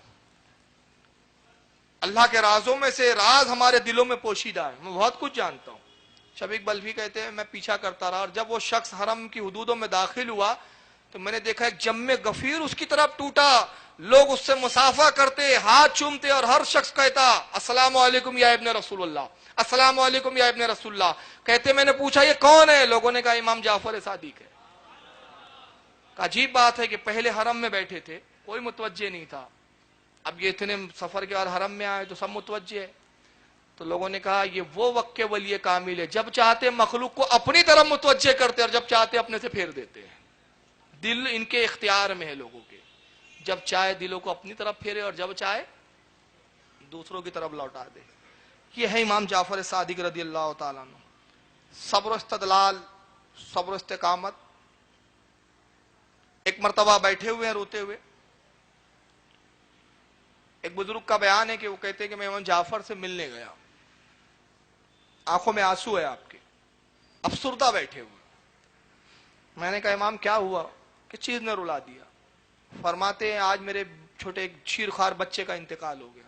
اللہ کے رازوں میں سے راز ہمارے دلوں میں پوشیدہ ہے, میں بہت کچھ جانتا ہوں. شفیق بلخی کہتے ہیں میں پیچھا کرتا رہا, اور جب وہ شخص حرم کی حدودوں میں داخل ہوا تو میں نے دیکھا ایک جم غفیر اس کی طرف ٹوٹا. لوگ اس سے مصافحہ کرتے, ہاتھ چومتے, اور ہر شخص کہتا السلام علیکم یا ابن رسول اللہ, السلام علیکم یا ابن رسول اللہ. کہتے میں نے پوچھا یہ کون ہے؟ لوگوں نے کہا امام جعفر صادق ہے. عجیب بات ہے کہ پہلے حرم میں بیٹھے تھے، کوئی متوجہ نہیں تھا، اب یہ اتنے سفر کے بعد حرم میں آئے تو سب متوجہ ہے. تو لوگوں نے کہا یہ وہ وقت کے ولی کامل ہے، جب چاہتے مخلوق کو اپنی طرف متوجہ کرتے اور جب چاہتے اپنے سے پھیر دیتے ہیں. دل ان کے اختیار میں ہے لوگوں کے، جب چاہے دلوں کو اپنی طرف پھیرے اور جب چاہے دوسروں کی طرف لوٹا دے. یہ ہے امام جعفر صادق رضی اللہ تعالیٰ عنہ. صبر و استدلال، صبر و استقامت. ایک مرتبہ بیٹھے ہوئے ہیں روتے ہوئے، ایک بزرگ کا بیان ہے کہ وہ کہتے ہیں کہ میں امام جعفر سے ملنے گیا، آنکھوں میں آنسو ہے آپ کے، افسردہ بیٹھے ہوئے. میں نے کہا امام کیا ہوا؟ کہ چیز نے رلا دیا. فرماتے ہیں آج میرے چھوٹے ایک شیرخوار بچے کا انتقال ہو گیا،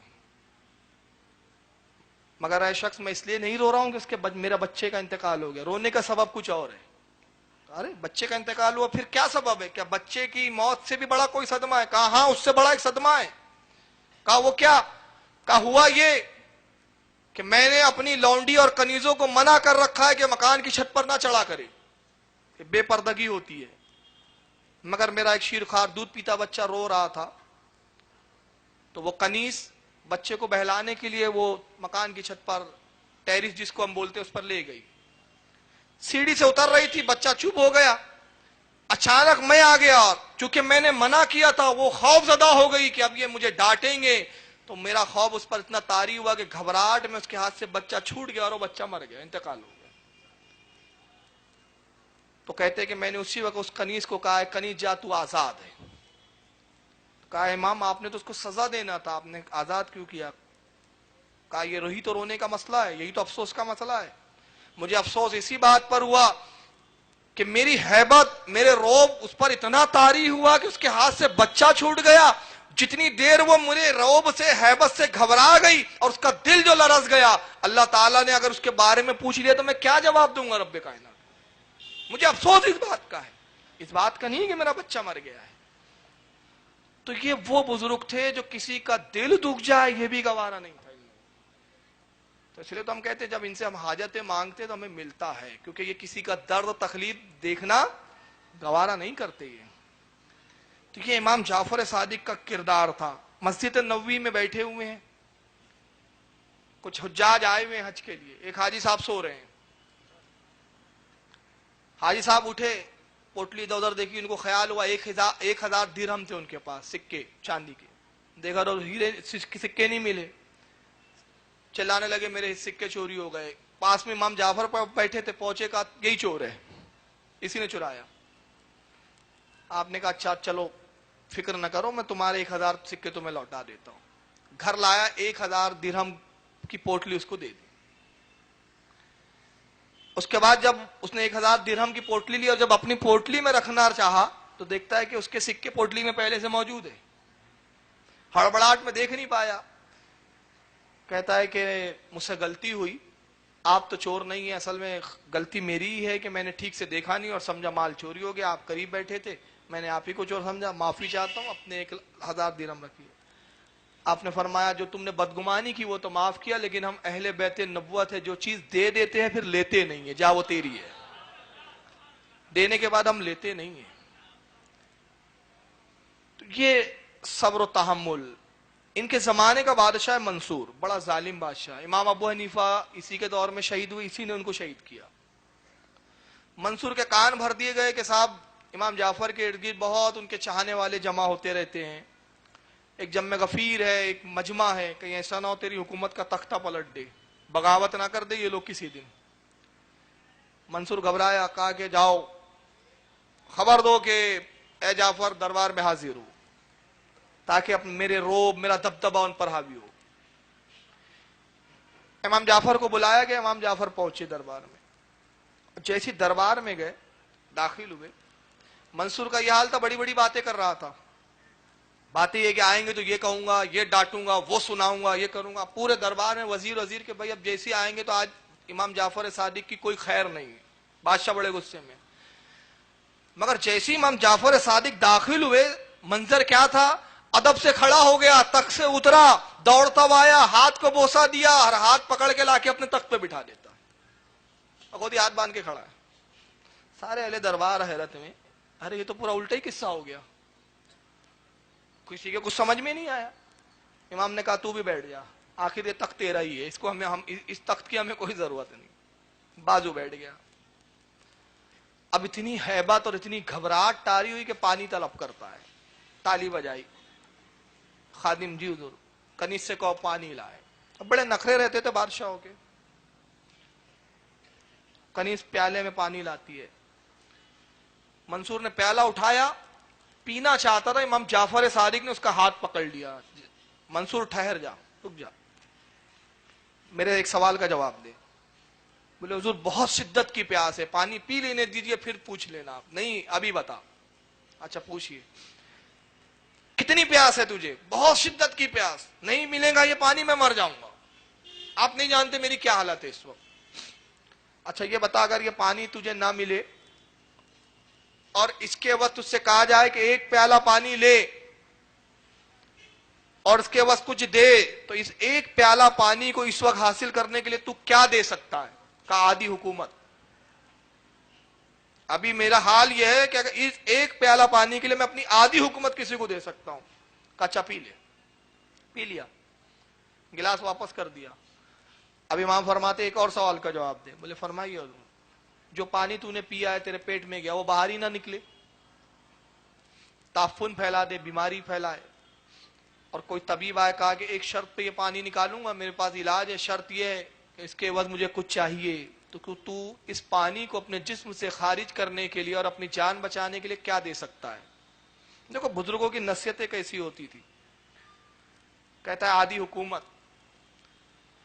مگر اے شخص میں اس لیے نہیں رو رہا ہوں کہ اس کے میرا بچے کا انتقال ہو گیا، رونے کا سبب کچھ اور ہے. ارے بچے کا انتقال ہوا پھر کیا سبب ہے؟ کیا بچے کی موت سے بھی بڑا کوئی صدمہ ہے؟ کہا ہاں اس سے بڑا ایک صدمہ ہے. کہا وہ کیا؟ کہا ہوا یہ کہ میں نے اپنی لونڈی اور کنیزوں کو منع کر رکھا ہے کہ مکان کی چھت پر نہ چڑھا کرے، کہ بے پردگی ہوتی ہے. مگر میرا ایک شیرخوار دودھ پیتا بچہ رو رہا تھا، تو وہ کنیز بچے کو بہلانے کے لیے وہ مکان کی چھت پر، ٹیرس جس کو ہم بولتے ہیں، اس پر لے گئی. سیڑھی سے اتر رہی تھی، بچہ چپ ہو گیا. اچانک میں آ گیا اور چونکہ میں نے منع کیا تھا وہ خوف زدہ ہو گئی کہ اب یہ مجھے ڈانٹیں گے. تو میرا خوف اس پر اتنا طاری ہوا کہ گھبراہٹ میں اس کے ہاتھ سے بچہ چھوٹ گیا اور وہ بچہ مر گیا، انتقال ہو گیا. تو کہتے کہ میں نے اسی وقت اس کنیز کو کہا ہے کنیز جا تو آزاد ہے. کہا امام آپ نے تو اس کو سزا دینا تھا، آپ نے آزاد کیوں کیا؟ کہا یہ یہی تو رونے کا مسئلہ ہے، یہی تو افسوس کا مسئلہ ہے. مجھے افسوس اسی بات پر ہوا کہ میری ہیبت، میرے روب اس پر اتنا طاری ہوا کہ اس کے ہاتھ سے بچہ چھوٹ گیا. جتنی دیر وہ میرے روب سے، ہیبت سے گھبرا گئی اور اس کا دل جو لرز گیا، اللہ تعالیٰ نے اگر اس کے بارے میں پوچھ لیا تو میں کیا جواب دوں گا رب کائنات؟ مجھے افسوس اس بات کا ہے، اس بات کا نہیں کہ میرا بچہ مر گیا ہے. تو یہ وہ بزرگ تھے جو کسی کا دل دکھ جائے یہ بھی گوارا نہیں تھا. تو اس لیے تو ہم کہتے ہیں جب ان سے ہم حاجتیں مانگتے تو ہمیں ملتا ہے، کیونکہ یہ کسی کا درد و تکلیف دیکھنا گوارا نہیں کرتے. تو یہ امام جعفر صادق کا کردار تھا. مسجد نبوی میں بیٹھے ہوئے ہیں، کچھ حجاج آئے ہوئے ہیں حج کے لیے. ایک حاجی صاحب سو رہے ہیں. حاجی صاحب اٹھے، پوٹلی ادھر ادھر دیکھی، ان کو خیال ہوا 1000 درہم تھے ان کے پاس، سکے چاندی کے. دیکھا تو ہیرے سکے نہیں ملے. چلانے لگے میرے سکے چوری ہو گئے. پاس میں امام جعفر پر بیٹھے تھے، پہنچے کہا یہی چور ہے، اسی نے چرایا. آپ نے کہا اچھا چلو فکر نہ کرو، میں تمہارے 1000 سکے تمہیں لوٹا دیتا ہوں. گھر لایا، 1000 درہم کی پوٹلی اس کو دے دی. اس کے بعد جب اس نے 1000 درہم کی پوٹلی لی اور جب اپنی پوٹلی میں رکھنا چاہا تو دیکھتا ہے کہ اس کے سکے پوٹلی میں پہلے سے موجود ہے. ہڑبڑاہٹ میں دیکھ نہیں پایا. کہتا ہے کہ مجھ سے غلطی ہوئی، آپ تو چور نہیں ہیں، اصل میں غلطی میری ہی ہے کہ میں نے ٹھیک سے دیکھا نہیں اور سمجھا مال چوری ہو گیا. آپ قریب بیٹھے تھے، میں نے آپ ہی کو چور سمجھا، معافی چاہتا ہوں، اپنے 1000 درہم رکھیے. آپ نے فرمایا جو تم نے بدگمانی کی وہ تو معاف کیا، لیکن ہم اہل بیت نبوت ہے، جو چیز دے دیتے ہیں پھر لیتے نہیں ہیں، جا وہ تیری ہے، دینے کے بعد ہم لیتے نہیں ہیں. تو یہ صبر و تحمل. ان کے زمانے کا بادشاہ منصور، بڑا ظالم بادشاہ. امام ابو حنیفہ اسی کے دور میں شہید ہوئے، اسی نے ان کو شہید کیا. منصور کے کان بھر دیے گئے کہ صاحب امام جعفر کے ارد گرد بہت ان کے چاہنے والے جمع ہوتے رہتے ہیں، ایک جمع غفیر ہے، ایک مجمع ہے، کہیں ایسا نہ ہو تیری حکومت کا تختہ پلٹ دے، بغاوت نہ کر دے یہ لوگ کسی دن. منصور گھبرایا، کہا کہ جاؤ خبر دو کہ اے جعفر دربار میں حاضر ہو، تاکہ میرے روب، میرا دبدبہ ان پر حاوی ہو. امام جعفر کو بلایا گیا. امام جعفر پہنچے دربار میں. جیسی دربار میں گئے، داخل ہوئے، منصور کا یہ حال تھا، بڑی بڑی باتیں کر رہا تھا. باتیں یہ کہ آئیں گے تو یہ کہوں گا، یہ ڈانٹوں گا، وہ سناؤں گا، یہ کروں گا. پورے دربار میں وزیر کہ بھائی اب جیسے آئیں گے تو آج امام جعفر صادق کی کوئی خیر نہیں. بادشاہ بڑے غصے میں. مگر جیسے امام جعفر صادق داخل ہوئے، منظر کیا تھا؟ ادب سے کھڑا ہو گیا، تخت سے اترا، دوڑتا ہوا آیا، ہاتھ کو بوسا دیا، ہر ہاتھ پکڑ کے لا کے اپنے تخت پہ بٹھا دیتا. خود ہی ہاتھ باندھ کے کھڑا ہے. سارے اہل دربار حیرت میں. ارے یہ تو پورا الٹا ہی قصہ ہو گیا, کسی کے کچھ سمجھ میں نہیں آیا. امام نے کہا تو بھی بیٹھ جا, آخر یہ تخت تیرا ہی ہے, اس کو ہم اس تخت کی ہمیں کوئی ضرورت نہیں. بازو بیٹھ گیا. اب اتنی ہیبت اور اتنی گھبراہٹ تاری ہوئی کہ پانی طلب کرتا ہے. تالی بجائی, خادم جی حضور کنیز سے کہو پانی لائے. اب بڑے نخرے رہتے تھے بادشاہوں کے. کنیز پیالے میں پانی لاتی ہے. منصور نے پیالہ اٹھایا, پینا چاہتا تھا, امام جعفر صادق نے اس کا ہاتھ پکڑ لیا. منصور ٹھہر جا, رک جا, میرے ایک سوال کا جواب دے. بولے حضور بہت شدت کی پیاس ہے, پانی پی لینے دیجئے پھر پوچھ لینا. آپ نہیں ابھی بتا. اچھا پوچھئے کتنی پیاس ہے تجھے؟ بہت شدت کی پیاس, نہیں ملے گا یہ پانی میں مر جاؤں گا. آپ نہیں جانتے میری کیا حالت ہے اس وقت. اچھا یہ بتا اگر یہ پانی تجھے نہ ملے اور اس کے وقت تجھ سے کہا جائے کہ ایک پیالہ پانی لے اور اس کے وقت کچھ دے, تو اس ایک پیالہ پانی کو اس وقت حاصل کرنے کے لیے تو کیا دے سکتا ہے؟ کہا آدھی حکومت. ابھی میرا حال یہ ہے کہ اگر اس ایک پیالہ پانی کے لیے میں اپنی آدھی حکومت کسی کو دے سکتا ہوں. کہا اچھا پی لے. پی لیا, گلاس واپس کر دیا. اب امام فرماتے ایک اور سوال کا جواب دے. بولے فرمائیے حضور, جو پانی تو نے پیا ہے تیرے پیٹ میں گیا وہ باہر ہی نہ نکلے, تعفن پھیلا دے, بیماری پھیلائے. اور کوئی طبیب آئے کہا کہ ایک شرط پہ یہ پانی نکالوں گا, میرے پاس علاج ہے, شرط یہ ہے کہ اس کے عوض مجھے کچھ چاہیے, تو اس پانی کو اپنے جسم سے خارج کرنے کے لیے اور اپنی جان بچانے کے لیے کیا دے سکتا ہے؟ دیکھو بزرگوں کی نصیحتیں کیسی ہوتی تھی. کہتا ہے آدھی حکومت.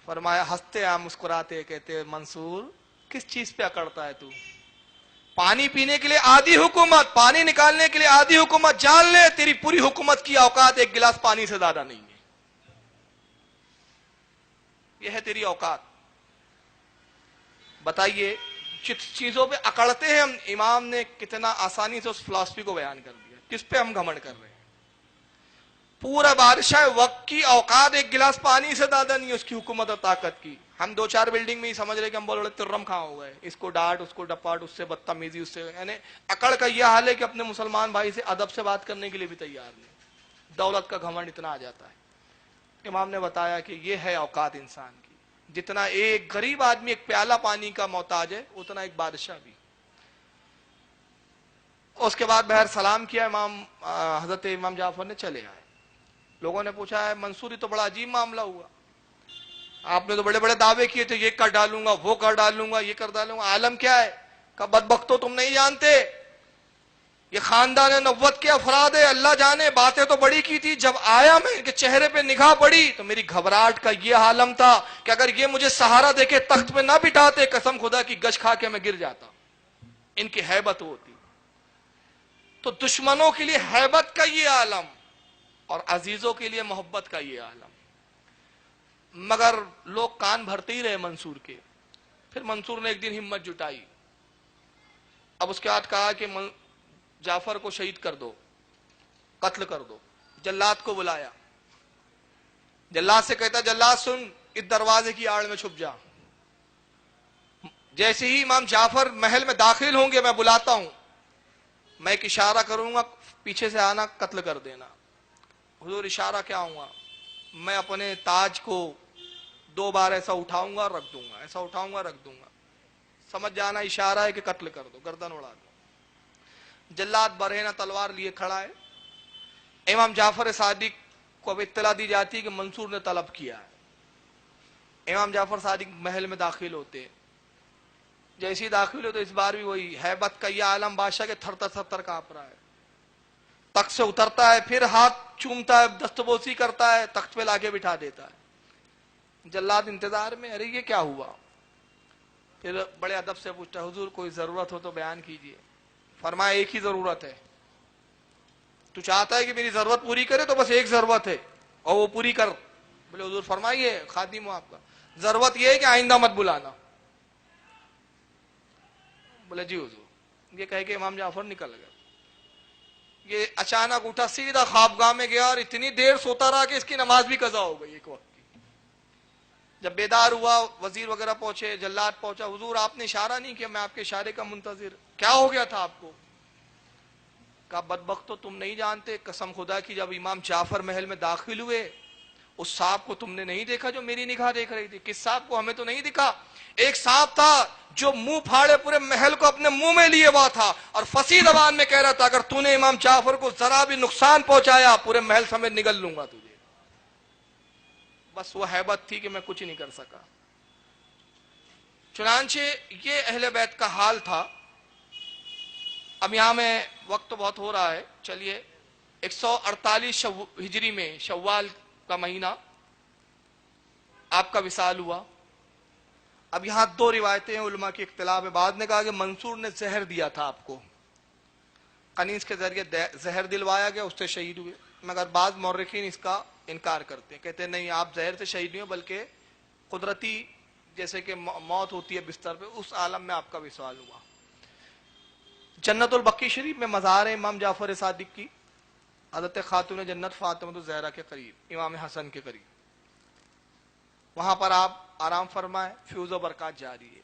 فرمایا ہنستے ہیں مسکراتے, کہتے ہیں منصور کس چیز پہ اکڑتا ہے تو؟ پانی پینے کے لیے آدھی حکومت, پانی نکالنے کے لیے آدھی حکومت, جان لے تیری پوری حکومت کی اوقات ایک گلاس پانی سے زیادہ نہیں ہے. یہ ہے تیری اوقات. بتائیے جس چیزوں پہ اکڑتے ہیں ہم, امام نے کتنا آسانی سے اس فلسفی کو بیان کر دیا. کس پہ ہم گھمنڈ کر رہے ہیں؟ پورا بادشاہ وقت کی اوقات ایک گلاس پانی سے زیادہ نہیں ہے اس کی حکومت اور طاقت کی. ہم دو چار بلڈنگ میں ہی سمجھ رہے کہ ہم بول رہے ترم کہاں ہو گئے, اس کو ڈانٹ اس کو ڈپاٹ, اس سے بدتمیزی, اس سے یعنی اکڑ کا یہ حال ہے کہ اپنے مسلمان بھائی سے ادب سے بات کرنے کے لیے بھی تیار نہیں. دولت کا گھمنڈ اتنا آ جاتا ہے. امام نے بتایا کہ یہ ہے اوقات انسان کی. جتنا ایک غریب آدمی ایک پیالہ پانی کا محتاج ہے اتنا ایک بادشاہ بھی. اس کے بعد بہر سلام کیا امام حضرت امام جعفر نے, چلے آئے. لوگوں نے پوچھا ہے منصوری تو بڑا عجیب معاملہ ہوا, آپ نے تو بڑے بڑے دعوے کیے تھے, یہ کر ڈالوں گا, وہ کر ڈالوں گا, یہ کر ڈالوں گا, عالم کیا ہے؟ کہ بدبختو تم نہیں جانتے, یہ خاندان نبوت کے افراد ہے, اللہ جانے باتیں تو بڑی کی تھی, جب آیا میں ان کے چہرے پہ نگاہ پڑی تو میری گھبراہٹ کا یہ عالم تھا کہ اگر یہ مجھے سہارا دے کے تخت پہ نہ بٹھاتے, قسم خدا کی گش کھا کے میں گر جاتا. ان کی ہیبت ہوتی. تو دشمنوں کے لیے ہیبت کا یہ عالم اور عزیزوں کے لیے محبت کا یہ عالم. مگر لوگ کان بھرتے ہی رہے منصور کے. پھر منصور نے ایک دن ہمت جٹائی. اب اس کے بعد کہا کہ جعفر کو شہید کر دو, قتل کر دو. جلاد کو بلایا. جلاد سے کہتا جلاد سن, اس دروازے کی آڑ میں چھپ جا. جیسے ہی امام جعفر محل میں داخل ہوں گے میں بلاتا ہوں, میں ایک اشارہ کروں گا, پیچھے سے آنا, قتل کر دینا. حضور اشارہ کیا ہوں گا؟ میں اپنے تاج کو 2 بار ایسا اٹھاؤں گا اور رکھ دوں گا, ایسا اٹھاؤں گا رکھ دوں گا. سمجھ جانا اشارہ ہے کہ قتل کر دو, گردن اڑا دو. جلاد برہنہ تلوار لیے کھڑا ہے. امام جعفر صادق کو اب اطلاع دی جاتی ہے کہ منصور نے طلب کیا ہے. امام جعفر صادق محل میں داخل ہوتے. جیسے ہی داخل ہوتے اس بار بھی وہی ہیبت کا یہ عالم, بادشاہ کے تھر تھر تھر کانپ رہا ہے. تخت سے اترتا ہے, پھر ہاتھ چومتا ہے, دستبوسی کرتا ہے, تخت پہ لا کے بٹھا دیتا ہے. جلاد انتظار میں, ارے یہ کیا ہوا؟ پھر بڑے ادب سے پوچھتا ہے حضور کوئی ضرورت ہو تو بیان کیجئے. فرمایا ایک ہی ضرورت ہے, تو چاہتا ہے کہ میری ضرورت پوری کرے تو بس ایک ضرورت ہے اور وہ پوری کر. بولے حضور فرمائیے, خادم ہوں آپ کا, ضرورت یہ ہے کہ آئندہ مت بلانا. بولے جی حضور. یہ کہہ کے امام جعفر نکل گئے. یہ اچانک اٹھا, سیدھا خوابگاہ میں گیا اور اتنی دیر سوتا رہا کہ اس کی نماز بھی قضا ہو گئی ایک وقت کی. جب بیدار ہوا وزیر وغیرہ پہنچے, جلاد پہنچا, حضور آپ نے اشارہ نہیں کیا, میں آپ کے اشارے کا منتظر. کیا ہو گیا تھا آپ کو؟ کہا بدبختو تم نہیں جانتے قسم خدا کی جب امام جعفر محل میں داخل ہوئے اس سانپ کو تم نے نہیں دیکھا جو میری نگاہ دیکھ رہی تھی. کس سانپ کو؟ ہمیں تو نہیں دکھا. ایک سانپ تھا جو منہ پھاڑے پورے محل کو اپنے منہ میں لیے ہوا تھا اور فصیح زبان میں کہہ رہا تھا اگر تو نے امام جعفر کو ذرا بھی نقصان پہنچایا پورے محل سمیت نگل لوں گا تجھے. بس وہ ہیبت تھی کہ میں کچھ نہیں کر سکا. چنانچہ یہ اہل بیت کا حال تھا. اب یہاں میں وقت تو بہت ہو رہا ہے, چلیے 148 ہجری میں شوال کا مہینہ آپ کا وصال ہوا. اب یہاں دو روایتیں ہیں علماء کی اختلاف ہے. بعد نے کہا کہ منصور نے زہر دیا تھا آپ کو, قنیز کے ذریعے زہر دلوایا گیا, اس سے شہید ہوئے. مگر بعض مورخین اس کا انکار کرتے ہیں, کہتے ہیں نہیں آپ زہر سے شہید نہیں ہو بلکہ قدرتی جیسے کہ موت ہوتی ہے بستر پہ اس عالم میں آپ کا وصال ہوا. جنت البقیع شریف میں مزار ہے امام جعفر صادق کی, حضرت خاتون جنت فاطمہ الزہرا کے قریب, امام حسن کے قریب. وہاں پر آپ آرام فرمائیں, فیوز و برکات جاری ہے.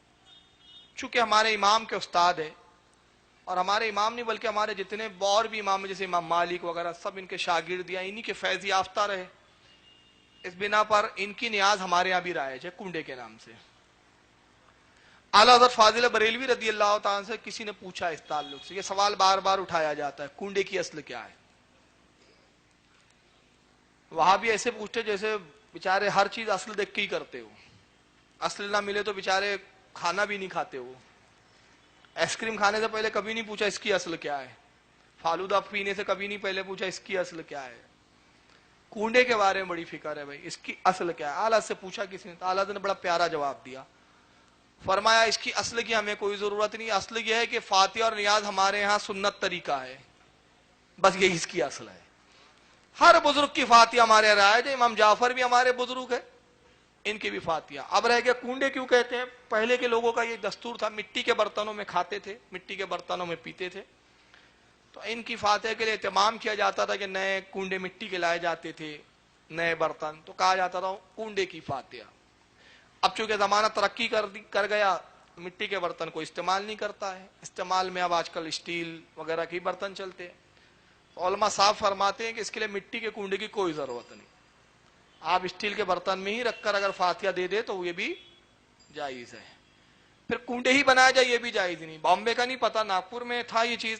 چونکہ ہمارے امام کے استاد ہے, اور ہمارے امام نہیں بلکہ ہمارے جتنے اور بھی امام جیسے امام مالک وغیرہ سب ان کے شاگرد یا انہی کے فیض یافتہ رہے, اس بنا پر ان کی نیاز ہمارے یہاں بھی رائج ہے کنڈے کے نام سے. اعلیٰ حضرت فاضل بریلوی رضی اللہ تعالیٰ سے کسی نے پوچھا اس تعلق سے, یہ سوال بار بار اٹھایا جاتا ہے کنڈے کی اصل کیا ہے. وہاں بھی ایسے پوچھتے جیسے بیچارے ہر چیز اصل دیکھ کے ہی کرتے ہو, اصل نہ ملے تو بیچارے کھانا بھی نہیں کھاتے ہو. آئس کریم کھانے سے پہلے کبھی نہیں پوچھا اس کی اصل کیا ہے, فالودہ پینے سے کبھی نہیں پہلے پوچھا اس کی اصل کیا ہے. کنڈے کے بارے میں بڑی فکر ہے بھائی, اس کی اصل کیا ہے. اعلیٰ سے پوچھا کسی نے, اعلیٰ نے بڑا پیارا جواب دیا, فرمایا اس کی اصل کی ہمیں کوئی ضرورت نہیں, اصل یہ ہے کہ فاتحہ اور نیاز ہمارے یہاں سنت طریقہ ہے, بس یہی اس کی اصل ہے. ہر بزرگ کی فاتحہ ہمارے یہاں رائج ہے, امام جعفر بھی ہمارے بزرگ ہے, ان کی بھی فاتحہ. اب رہ گیا کنڈے کیوں کہتے ہیں. پہلے کے لوگوں کا یہ دستور تھا, مٹی کے برتنوں میں کھاتے تھے, مٹی کے برتنوں میں پیتے تھے, تو ان کی فاتحہ کے لیے اہتمام کیا جاتا تھا کہ نئے کنڈے مٹی کے لائے جاتے تھے, نئے برتن, تو کہا جاتا تھا کنڈے کی فاتحہ. اب چونکہ زمانہ ترقی کر گیا, مٹی کے برتن کو استعمال نہیں کرتا ہے, استعمال میں اب آج کل اسٹیل وغیرہ کے برتن چلتے ہیں. تو علماء صاحب فرماتے ہیں کہ اس کے لیے مٹی کے کنڈے کی کوئی ضرورت نہیں, آپ اسٹیل کے برتن میں ہی رکھ کر اگر فاتحہ دے دے تو یہ بھی جائز ہے. پھر کنڈے ہی بنایا جائے یہ بھی جائز نہیں. بامبے کا نہیں پتا, ناگپور میں تھا یہ چیز,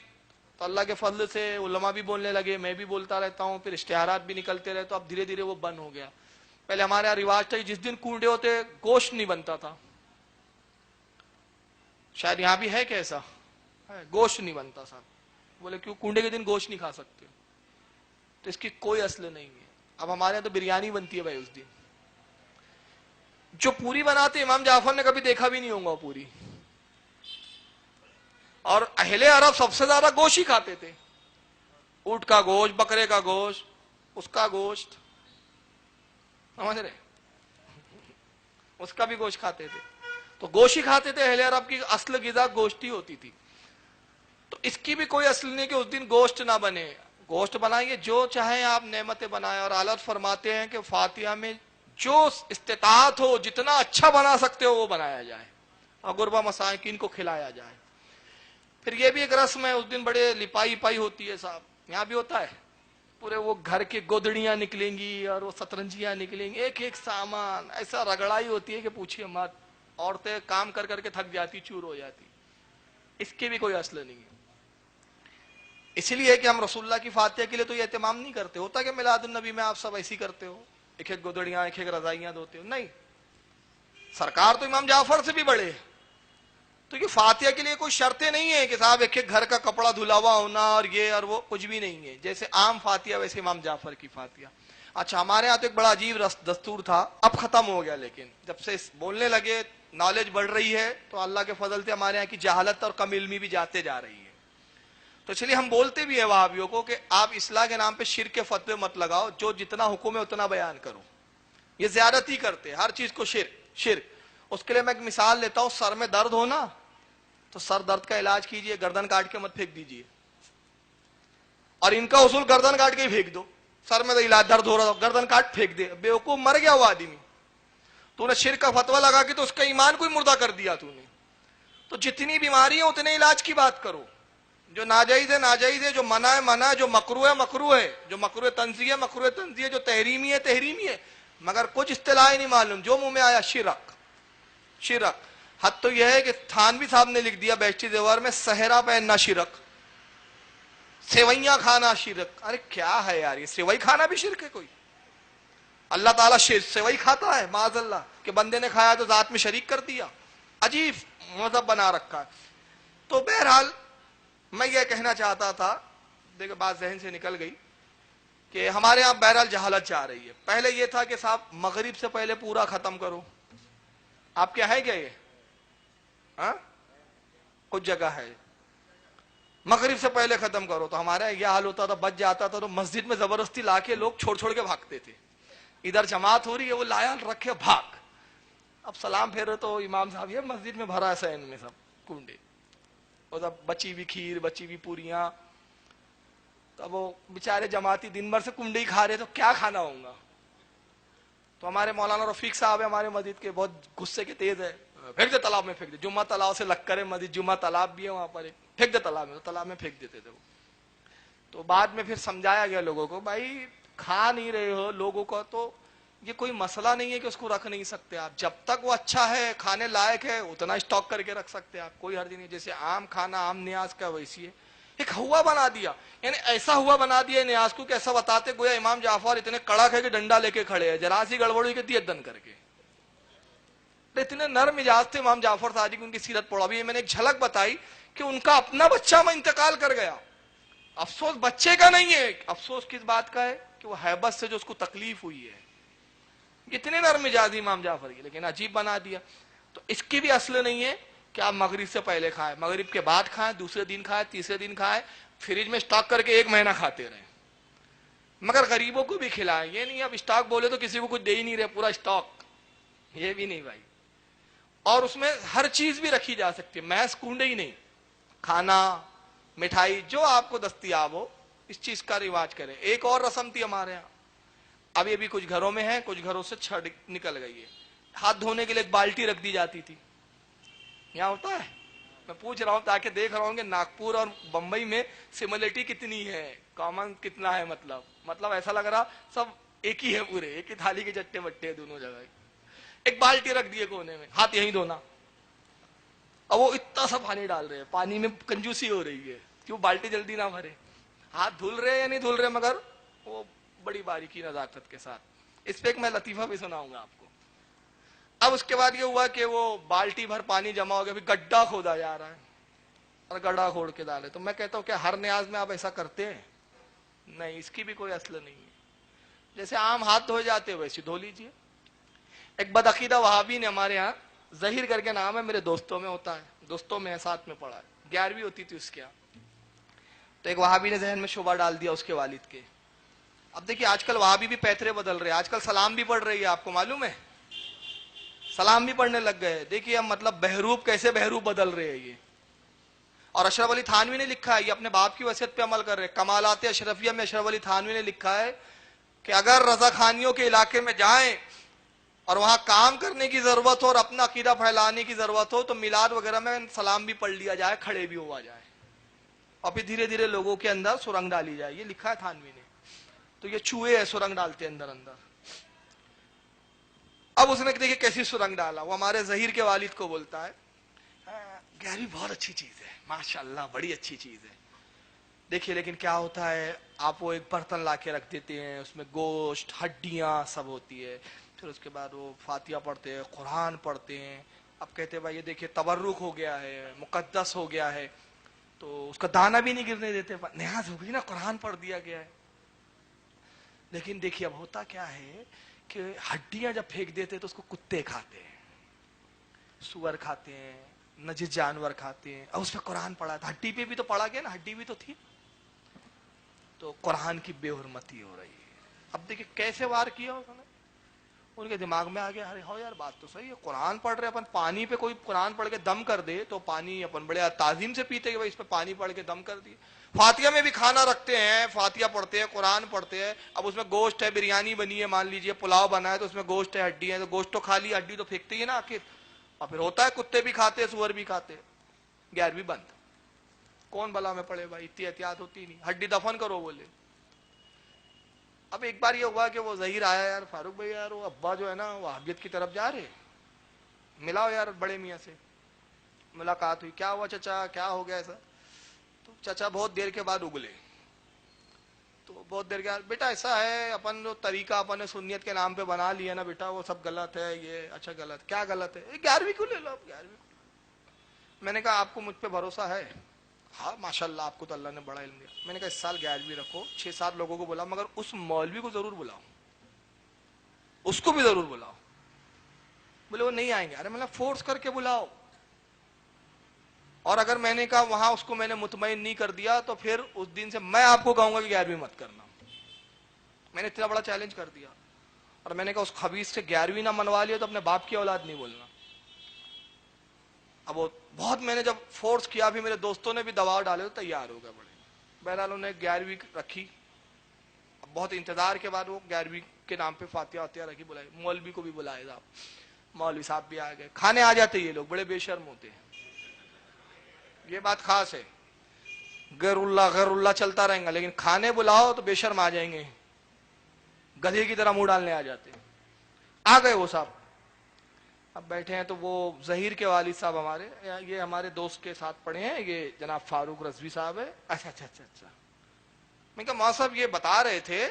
تو اللہ کے فضل سے علماء بھی بولنے لگے, میں بھی بولتا رہتا ہوں, پھر اشتہارات بھی نکلتے رہے, تو اب دھیرے دھیرے وہ بند ہو گیا. پہلے ہمارے یہاں رواج تھا جس دن کنڈے ہوتے گوشت نہیں بنتا تھا, شاید یہاں بھی ہے کہ ایسا گوشت نہیں بنتا. صاحب بولے کیوں, کنڈے کے دن گوشت نہیں کھا سکتے, تو اس کی کوئی اصل نہیں ہے. اب ہمارے یہاں تو بریانی بنتی ہے بھائی اس دن, جو پوری بناتے امام جعفر نے کبھی دیکھا بھی نہیں ہوگا پوری. اور اہل عرب سب سے زیادہ گوشت ہی کھاتے تھے, اونٹ کا گوشت, بکرے کا گوشت, اس کا گوشت, سمجھ رہے, اس کا بھی گوشت کھاتے تھے. تو گوشت ہی کھاتے تھے, اہل عرب کی اصل غذا گوشت ہی ہوتی تھی. تو اس کی بھی کوئی اصل نہیں کہ اس دن گوشت نہ بنے. گوشت بنائیے جو چاہیں آپ, نعمتیں بنائیں. اور اعلیٰ فرماتے ہیں کہ فاتحہ میں جو استطاعت ہو جتنا اچھا بنا سکتے ہو وہ بنایا جائے اور غربا مساکین کو کھلایا جائے. پھر یہ بھی ایک رسم ہے, اس دن بڑے لپائی پائی ہوتی ہے صاحب, یہاں بھی ہوتا ہے, پورے وہ گھر کی گودڑیاں نکلیں گی اور وہ سترنجیاں نکلیں گی, ایک ایک سامان ایسا رگڑائی ہوتی ہے کہ پوچھیے مت. عورتیں کام کر کر کے تھک جاتی, چور ہو جاتی. اس کی بھی کوئی اصل نہیں ہے. اسی لیے کہ ہم رسول اللہ کی فاتحہ کے لیے تو یہ اہتمام نہیں کرتے. ہوتا کہ میلاد النبی میں آپ سب ایسی کرتے ہو, ایک ایک گودڑیاں, ایک ایک رضائیاں دھوتے ہو, نہیں. سرکار تو امام جعفر سے بھی بڑے. تو یہ فاتحہ کے لیے کوئی شرطیں نہیں ہے کہ صاحب ایک ایک گھر کا کپڑا دھلا ہوا ہونا اور یہ اور وہ, کچھ بھی نہیں ہے. جیسے عام فاتحہ ویسے امام جعفر کی فاتحہ. اچھا, ہمارے یہاں تو ایک بڑا عجیب دستور تھا, اب ختم ہو گیا, لیکن جب سے بولنے لگے, نالج بڑھ رہی ہے, تو اللہ کے فضل سے ہمارے یہاں کی جہالت اور کم علمی بھی جاتے جا رہی ہے. تو چلیے ہم بولتے بھی ہیں وہابیوں کو کہ آپ اصلاح کے نام پہ شرک کے فتوے مت لگاؤ, جو جتنا حکم ہے اتنا بیان کرو. یہ زیادتی کرتے, ہر چیز کو شرک. اس کے لیے میں ایک مثال لیتا ہوں, سر میں درد ہونا تو سر درد کا علاج کیجئے, گردن کاٹ کے مت پھینک دیجئے. اور ان کا اصول گردن کاٹ کے ہی پھینک دو. سر میں علاج درد ہو رہا تھا, گردن کاٹ پھینک دے. بیوقوف, مر گیا وہ آدمی. تو نے شرک کا فتویٰ لگا کے تو اس کا ایمان کوئی مردہ کر دیا تو نے. تو جتنی بیماری ہے اتنے علاج کی بات کرو, جو ناجائز ہے, جو منع ہے, جو مکروہ ہے, جو مکروہ تنزیہ ہے, جو تحریمی ہے, مگر کچھ اصطلاح ہی نہیں معلوم, جو منہ میں آیا شرک. حد تو یہ ہے کہ تھانوی صاحب نے لکھ دیا بہشتی زیور میں, صحرا پہننا شرک, سیویاں کھانا شرک. ارے کیا ہے یار, یہ سیوئی کھانا بھی شرک ہے کوئی؟ اللہ تعالیٰ سیوئی کھاتا ہے معاذ اللہ, کہ بندے نے کھایا تو ذات میں شریک کر دیا. عجیب مذہب بنا رکھا ہے. تو بہرحال میں یہ کہنا چاہتا تھا, دیکھیں بات ذہن سے نکل گئی, کہ ہمارے یہاں بہرحال جہالت جا رہی ہے. پہلے یہ تھا کہ صاحب مغرب سے پہلے پورا ختم کرو. آپ کیا ہے کیا یہ؟ ہاں کچھ جگہ ہے مغرب سے پہلے ختم کرو. تو ہمارا یہ حال ہوتا تھا, بچ جاتا تھا تو مسجد میں زبردستی لا کے لوگ چھوڑ کے بھاگتے تھے. ادھر جماعت ہو رہی ہے, وہ لایا رکھے بھاگ. اب سلام پھیرے تو امام صاحب یہ مسجد میں بھرا ہے سین میں سب کنڈے, اور سب بچی بھی کھیر, بچی بھی پوریاں. تو وہ بیچارے جماعتی دن بھر سے کنڈے ہی کھا رہے, تو کیا کھانا ہوگا. تو ہمارے مولانا رفیق صاحب ہے ہمارے مسجد کے, بہت غصے کے تیز ہے, پھینک دے تالاب میں, پھینک دے. جمعہ تالاب سے لگ کرے مسجد, جمعہ تالاب بھی ہے وہاں پر, پھینک دے تالاب میں. تو تالاب میں پھینک دیتے تھے وہ. تو بعد میں پھر سمجھایا گیا لوگوں کو, بھائی کھا نہیں رہے ہو لوگوں کو, تو یہ کوئی مسئلہ نہیں ہے کہ اس کو رکھ نہیں سکتے آپ. جب تک وہ اچھا ہے, کھانے لائق ہے, اتنا اسٹاک کر کے رکھ سکتے آپ, کوئی حرج نہیں. جیسے عام کھانا عام نیاز کا ویسی ہے. ایک ہوا بنا دیا, یعنی ایسا ہوا بنا دیا نیاز کو کہ ایسا بتاتے گویا امام جعفر اتنے کڑک ہے کہ ڈنڈا لے کے کھڑے ہیں, ذرا سی گڑبڑ ہوئی کہ دیت دن کر کے. اتنے نرم مزاج تھے امام جعفر صادق, ان کی سیرت پڑھا بھی میں نے ایک جھلک بتائی کہ ان کا اپنا بچہ میں انتقال کر گیا. افسوس بچے کا نہیں ہے, افسوس کس بات کا ہے کہ وہ ہیبت سے جو اس کو تکلیف ہوئی ہے. اتنے نرم مزاج امام جعفر کی, لیکن عجیب بنا دیا. تو اس کی بھی اصل نہیں ہے کہ آپ مغرب سے پہلے کھائیں, مغرب کے بعد کھائیں, دوسرے دن کھائیں, تیسرے دن کھائیں, فریج میں اسٹاک کر کے 1 مہینہ کھاتے رہیں. مگر غریبوں کو بھی کھلائیں. یہ نہیں اب اسٹاک بولے تو کسی کو کچھ دے ہی نہیں رہے, پورا اسٹاک, یہ بھی نہیں بھائی. اور اس میں ہر چیز بھی رکھی جا سکتی ہے, محض کنڈے ہی نہیں, کھانا مٹھائی جو آپ کو دستیاب ہو, اس چیز کا رواج کریں. ایک اور رسم تھی ہمارے یہاں, اب یہ بھی کچھ گھروں میں ہے, کچھ گھروں سے چھڑ نکل گئی ہے. ہاتھ دھونے کے لیے ایک بالٹی رکھ دی جاتی تھی. یہاں ہوتا ہے؟ میں پوچھ رہا ہوں تاکہ دیکھ رہا ہوں کہ ناگپور اور بمبئی میں سملرٹی کتنی ہے, کامن کتنا ہے. مطلب ایسا لگ رہا سب ایک ہی ہے, پورے ایک ہی تھالی کے چٹے بٹے دونوں جگہ. ایک بالٹی رکھ دیے کونے میں, ہاتھ یہیں دھونا. اب وہ اتنا سا پانی ڈال رہے ہیں, پانی میں کنجوسی ہو رہی ہے, کیوں بالٹی جلدی نہ بھرے. ہاتھ دھل رہے یا نہیں دھل رہے, مگر وہ بڑی باریکی نزاکت کے ساتھ. اس پہ ایک میں لطیفہ بھی سناؤں گا آپ کو. اب اس کے بعد یہ ہوا کہ وہ بالٹی بھر پانی جمع ہو گیا, پھر گڈھا کھودا جا رہا ہے, اور گڈھا کھوڑ کے ڈالے. تو میں کہتا ہوں کہ ہر نیاز میں آپ ایسا کرتے ہیں؟ نہیں, اس کی بھی کوئی اصل نہیں ہے. جیسے عام ہاتھ دھوئے جاتے ویسے دھو لیجئے. ایک بدعقیدہ وہابی نے ہمارے ہاں, ظہیر کر کے نام ہے, میرے دوستوں میں ہوتا ہے, دوستوں میں ساتھ میں پڑھا ہے, 11ویں ہوتی تھی اس کے یہاں. تو ایک وہابی نے ذہن میں شبہ ڈال دیا اس کے والد کے. اب دیکھیے آج کل وہابی بھی پیترے بدل رہے ہیں, آج کل سلام بھی پڑھ رہی ہے, آپ کو معلوم ہے, سلام بھی پڑھنے لگ گئے. دیکھیے اب مطلب بہروب کیسے بہروب بدل رہے ہیں یہ. اور اشرف علی تھانوی نے لکھا ہے, یہ اپنے باپ کی وصیت پہ عمل کر رہے ہیں. کمالات اشرفیہ میں اشرف علی تھانوی نے لکھا ہے کہ اگر رضا خانیوں کے علاقے میں جائیں اور وہاں کام کرنے کی ضرورت ہو اور اپنا عقیدہ پھیلانے کی ضرورت ہو, تو میلاد وغیرہ میں سلام بھی پڑھ لیا جائے, کھڑے بھی ہوا جائے, اور پھر دھیرے دھیرے لوگوں کے اندر سرنگ ڈالی جائے. یہ لکھا ہے تھانوی نے. تو یہ چوہے ہے, سرنگ ڈالتے اندر اندر. اب اس نے دیکھیے کیسی سرنگ ڈالا, وہ ہمارے ظہیر کے والد کو بولتا ہے, 11ویں بہت اچھی چیز ہے, ماشاءاللہ بڑی اچھی چیز ہے. دیکھیے لیکن کیا ہوتا ہے, آپ وہ ایک برتن لا کے رکھ دیتے ہیں, اس میں گوشت ہڈیاں سب ہوتی ہے, پھر اس کے بعد وہ فاتحہ پڑھتے ہیں, قرآن پڑھتے ہیں. اب کہتے ہیں بھائی یہ دیکھیے تبرک ہو گیا ہے, مقدس ہو گیا ہے, تو اس کا دانہ بھی نہیں گرنے دیتے, نیاز ہو گئی نا, قرآن پڑھ دیا گیا ہے. لیکن دیکھیے اب ہوتا کیا ہے کہ ہڈیاں جب پھینک دیتے تو اس کو کتے کھاتے ہیں, سور کھاتے ہیں, نجس جانور کھاتے ہیں. اور اس پہ قرآن پڑھا تھا, ہڈی پہ بھی تو پڑھا گیا نا, ہڈی بھی تو تھی. تو قرآن کی بے حرمتی ہو رہی ہے. اب دیکھیں کیسے وار کیا انہوں نے, ان کے دماغ میں آ گیا, ارے ہو یار بات تو صحیح ہے, قرآن پڑھ رہے اپن, پانی پہ کوئی قرآن پڑھ کے دم کر دے تو پانی اپن بڑے تعظیم سے پیتے, کہ بھائی اس پہ پانی پڑھ کے دم کر دیے. فاتحہ میں بھی کھانا رکھتے ہیں, فاتحہ پڑھتے ہیں, قرآن پڑھتے ہیں. اب اس میں گوشت ہے, بریانی بنی ہے, مان لیجئے پلاؤ بنا ہے, تو اس میں گوشت ہے, ہڈی ہے, تو گوشت تو کھا لی, ہڈی تو پھینکتے ہی نا آخر. اور پھر ہوتا ہے کتے بھی کھاتے, سور بھی کھاتے. 11ویں بند. کون بلا میں پڑے بھائی، اتنی احتیاط ہوتی نہیں، ہڈی دفن کرو بولے۔ اب ایک بار یہ ہوا کہ وہ ظہیر آیا، یار فاروق بھائی یار وہ ابا جو ہے نا وہ وہابیت کی طرف جا رہے، ملاؤ یار بڑے میاں سے۔ ملاقات ہوئی، کیا ہوا چچا، کیا ہو گیا ایسا؟ تو چچا بہت دیر کے بعد اگلے، تو بہت دیر کے بعد، بیٹا ایسا ہے اپن جو طریقہ اپن نے سنیت کے نام پہ بنا لیا نا بیٹا، وہ سب غلط ہے۔ یہ اچھا غلط کیا غلط ہے؟ 11ویں کو لے لو آپ، 11ویں کو۔ میں نے کہا آپ کو مجھ پہ بھروسہ ہے؟ ہاں ماشاءاللہ آپ کو تو اللہ نے بڑا علم دیا۔ میں نے کہا اس سال 11ویں رکھو، 6-7 لوگوں کو بلاؤ، مگر اس مولوی کو ضرور بلاؤ، اس کو بھی ضرور بلاؤ۔ بولے وہ نہیں آئیں گے۔ ارے میں نے فورس کر کے بلاؤ، اور اگر میں نے کہا وہاں اس کو میں نے مطمئن نہیں کر دیا تو پھر اس دن سے میں آپ کو کہوں گا کہ 11ویں مت کرنا۔ میں نے اتنا بڑا چیلنج کر دیا، اور میں نے کہا اس خبیث سے 11ویں نہ منوا لیا تو اپنے باپ کی اولاد نہیں بولنا۔ اب وہ بہت میں نے جب فورس کیا، بھی میرے دوستوں نے بھی دباؤ ڈالے تو تیار ہو گئے بڑے۔ بہرحال انہوں نے 11ویں رکھی، اب بہت انتظار کے بعد وہ 11ویں کے نام پہ فاتحہ واتحہ رکھی، بلائی، مولوی کو بھی بلائے صاحب، مولوی صاحب بھی آ گئے۔ کھانے آ جاتے یہ لوگ، بڑے بے شرم ہوتے ہیں، یہ بات خاص ہے، غیر اللہ چلتا رہیں گا، لیکن کھانے بلاؤ تو بے شرم آ جائیں گے، گدھے کی طرح منہ ڈالنے آ جاتے ہیں۔ آ گئے وہ صاحب، اب بیٹھے ہیں تو وہ ظہیر کے والد صاحب ہمارے، یہ ہمارے دوست کے ساتھ پڑھے ہیں، یہ جناب فاروق رضوی صاحب ہے۔ اچھا اچھا اچھا اچھا۔ میں کہا ماں صاحب یہ بتا رہے تھے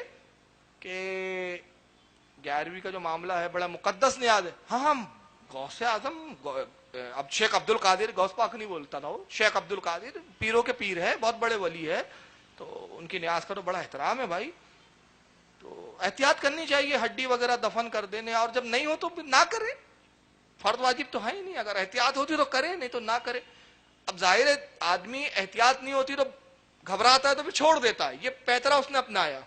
کہ 11ویں کا جو معاملہ ہے بڑا مقدس نیاز ہے۔ ہاں ہم غوث اعظم، اب شیخ عبد القادر، غوث پاک نہیں بولتا تھا وہ، شیخ عبد القادر پیروں کے پیر ہے، بہت بڑے ولی ہے، تو ان کی نیاز کا تو بڑا احترام ہے بھائی، تو احتیاط کرنی چاہیے، ہڈی وغیرہ دفن کر دینے، اور جب نہیں ہو تو نہ کرے، فرض واجب تو ہے ہی نہیں، اگر احتیاط ہوتی تو کرے، نہیں تو نہ کرے۔ اب ظاہر ہے آدمی احتیاط نہیں ہوتی تو گھبراتا ہے تو پھر چھوڑ دیتا ہے، یہ پیترا اس نے اپنایا۔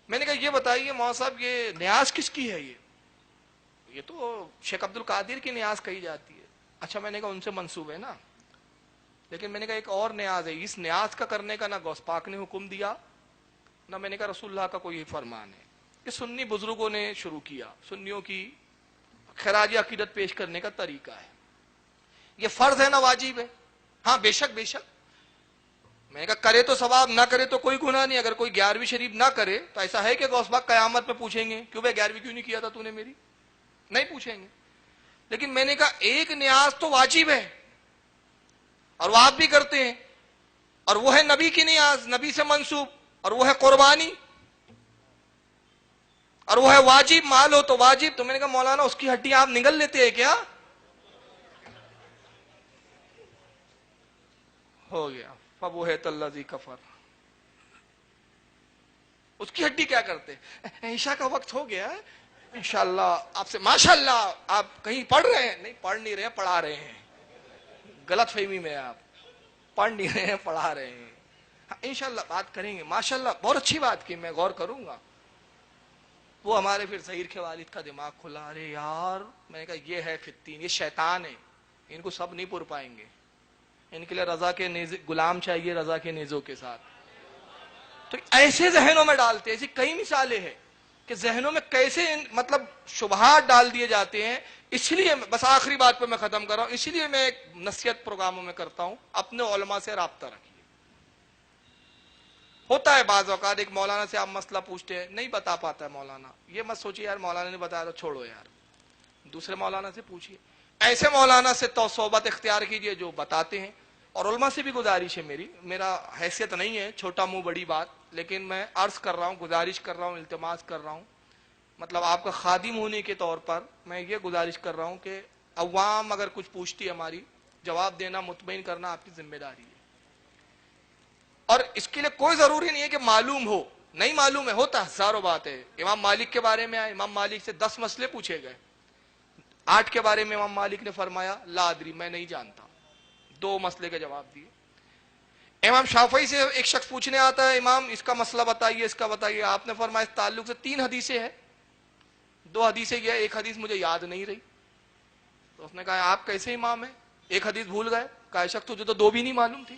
میں نے کہا یہ بتائیے مولوی صاحب یہ نیاز کس کی ہے؟ یہ تو شیخ عبد القادر کی نیاز کہی جاتی ہے۔ اچھا میں نے کہا ان سے منسوب ہے نا، لیکن میں نے کہا ایک اور نیاز ہے، اس نیاز کا کرنے کا نہ غوث پاک نے حکم دیا، نہ میں نے کہا رسول اللہ کا کوئی فرمان ہے، یہ سنی بزرگوں نے شروع کیا، سنیوں کی خراج عقیدت پیش کرنے کا طریقہ ہے، یہ فرض ہے نہ واجب ہے؟ ہاں بے شک بے شک۔ میں نے کہا کرے تو ثواب، نہ کرے تو کوئی گناہ نہیں۔ اگر کوئی 11ویں شریف نہ کرے تو ایسا ہے کہ غوث پاک قیامت میں پوچھیں گے کیوں بھائی 11ویں کیوں نہیں کیا تھا تو نے میری؟ نہیں پوچھیں گے۔ لیکن میں نے کہا ایک نیاز تو واجب ہے اور وہ آپ بھی کرتے ہیں، اور وہ ہے نبی کی نیاز، نبی سے منسوب، اور وہ ہے قربانی، اور وہ ہے واجب، مال ہو تو واجب۔ تو میں نے کہا مولانا اس کی ہڈی آپ نگل لیتے ہیں کیا؟ ہو گیا فبہت الذی کفر، اس کی ہڈی کیا کرتے؟ عشاء کا وقت ہو گیا ہے، انشاءاللہ آپ سے، ماشاءاللہ آپ کہیں پڑھ رہے ہیں؟ نہیں پڑھ نہیں رہے ہیں، پڑھا رہے ہیں، غلط فہمی میں آپ، پڑھ نہیں رہے ہیں پڑھا رہے ہیں۔ ہاں انشاءاللہ بات کریں گے، ماشاءاللہ بہت اچھی بات کی، میں غور کروں گا۔ وہ ہمارے پھر ظہیر کے والد کا دماغ کھلا، ارے یار میں نے کہا یہ ہے فتین، یہ شیطان ہے، ان کو سب نہیں پور پائیں گے، ان کے لیے رضا کے غلام چاہیے، رضا کے نیزوں کے ساتھ۔ تو ایسے ذہنوں میں ڈالتے، ایسی کئی مثالیں ہیں کہ ذہنوں میں کیسے مطلب شبہات ڈال دیے جاتے ہیں۔ اس لیے بس آخری بات پہ میں ختم کر رہا ہوں، اسی لیے میں ایک نصیحت پروگراموں میں کرتا ہوں، اپنے علماء سے رابطہ رکھیے۔ ہوتا ہے بعض اوقات ایک مولانا سے آپ مسئلہ پوچھتے ہیں، نہیں بتا پاتا ہے مولانا، یہ مت سوچیے یار مولانا نے بتایا تو چھوڑو یار، دوسرے مولانا سے پوچھیے، ایسے مولانا سے تو صحبت اختیار کیجئے جو بتاتے ہیں۔ اور علماء سے بھی گزارش ہے میرا حیثیت نہیں ہے چھوٹا منہ بڑی بات، لیکن میں عرض کر رہا ہوں، گزارش کر رہا ہوں، التماس کر رہا ہوں، مطلب آپ کا خادم ہونے کے طور پر میں یہ گزارش کر رہا ہوں کہ عوام اگر کچھ پوچھتی ہے ہماری، جواب دینا، مطمئن کرنا آپ کی ذمہ داری ہے۔ اور اس کے لیے کوئی ضروری نہیں ہے کہ معلوم ہو، نہیں معلوم ہے، ہوتا ہزاروں بات ہے۔ امام مالک کے بارے میں آئے، امام مالک سے 10 مسئلے پوچھے گئے، 8 کے بارے میں امام مالک نے فرمایا لا ادری، میں نہیں جانتا، 2 مسئلے کے جواب دیے۔ امام شافعی سے ایک شخص پوچھنے آتا ہے، امام اس کا مسئلہ بتائیے، اس کا بتائیے، آپ نے فرمایا اس تعلق سے 3 حدیثیں ہیں، 2 حدیثیں یہ، ایک حدیث مجھے یاد نہیں رہی۔ تو اس نے کہا آپ کیسے امام ہیں، ایک حدیث بھول گئے؟ کہا شخص تجھے تو 2 بھی نہیں معلوم تھی،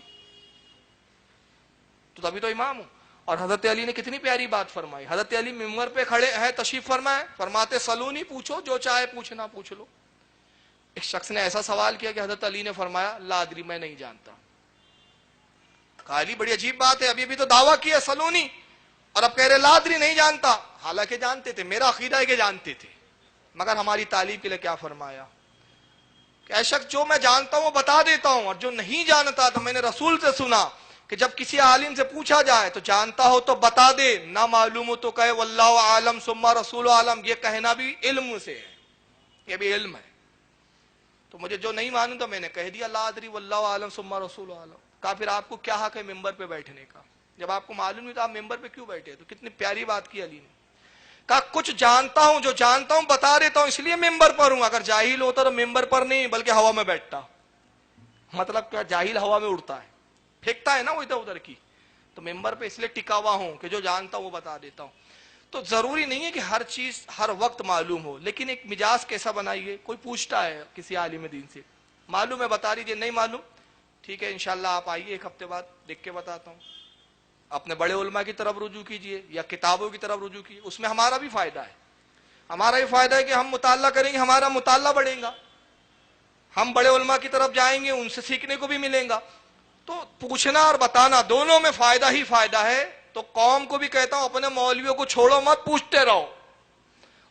تو تبھی تو امام ہوں۔ اور حضرت علی نے کتنی پیاری بات فرمائی، حضرت علی ممبر پہ کھڑے ہیں، تشریف فرمائے، فرماتے سلونی، پوچھو جو چاہے پوچھنا پوچھ لو۔ ایک شخص نے ایسا سوال کیا کہ حضرت علی نے فرمایا لا ادری، میں نہیں جانتا۔ کہا علی بڑی عجیب بات ہے، ابھی بھی تو دعویٰ کیا سلونی، اور اب کہہ رہے لا ادری نہیں جانتا، حالانکہ جانتے تھے، میرا عقیدہ ہے کہ جانتے تھے، مگر ہماری تعلیم کے لیے کیا فرمایا کہ اے شخص جو میں جانتا ہوں وہ بتا دیتا ہوں، اور جو نہیں جانتا تو میں نے رسول سے سنا کہ جب کسی عالم سے پوچھا جائے تو جانتا ہو تو بتا دے، نہ معلوم ہو تو کہے واللہ عالم ثم رسول عالم، یہ کہنا بھی علم سے ہے، یہ بھی علم ہے۔ تو مجھے جو نہیں معلوم تو میں نے کہہ دیا لا ادری واللہ عالم ثم رسول عالم۔ کہا پھر آپ کو کیا حق ہے ممبر پہ بیٹھنے کا؟ جب آپ کو معلوم نہیں تو آپ ممبر پہ کیوں بیٹھے؟ تو کتنی پیاری بات کی علی نے، کہا کچھ جانتا ہوں، جو جانتا ہوں بتا دیتا ہوں، اس لیے ممبر پر ہوں، اگر جاہل ہوتا تو ممبر پر نہیں بلکہ ہوا میں بیٹھتا۔ مطلب کیا؟ جاہل ہوا میں اڑتا ہے، پھینکتا ہے نا وہ ادھر ادھر کی، تو ممبر پہ اس لیے ٹکا ہوا ہوں کہ جو جانتا ہوں وہ بتا دیتا ہوں۔ تو ضروری نہیں ہے کہ ہر چیز ہر وقت معلوم ہو، لیکن ایک مزاج کیسا بنائیے، کوئی پوچھتا ہے کسی عالم دین سے معلوم ہے بتا دیجیے، نہیں معلوم ٹھیک ہے انشاءاللہ آپ آئیے ایک ہفتے بعد دیکھ کے بتاتا ہوں، اپنے بڑے علماء کی طرف رجوع کیجئے یا کتابوں کی طرف رجوع کیجئے، اس میں ہمارا بھی فائدہ ہے، ہمارا بھی فائدہ ہے کہ ہم مطالعہ کریں گے، ہمارا مطالعہ بڑھے گا، ہم بڑے علماء کی طرف جائیں گے، ان سے سیکھنے کو بھی ملے گا۔ تو پوچھنا اور بتانا دونوں میں فائدہ ہی فائدہ ہے۔ تو قوم کو بھی کہتا ہوں اپنے مولویوں کو چھوڑو مت، پوچھتے رہو،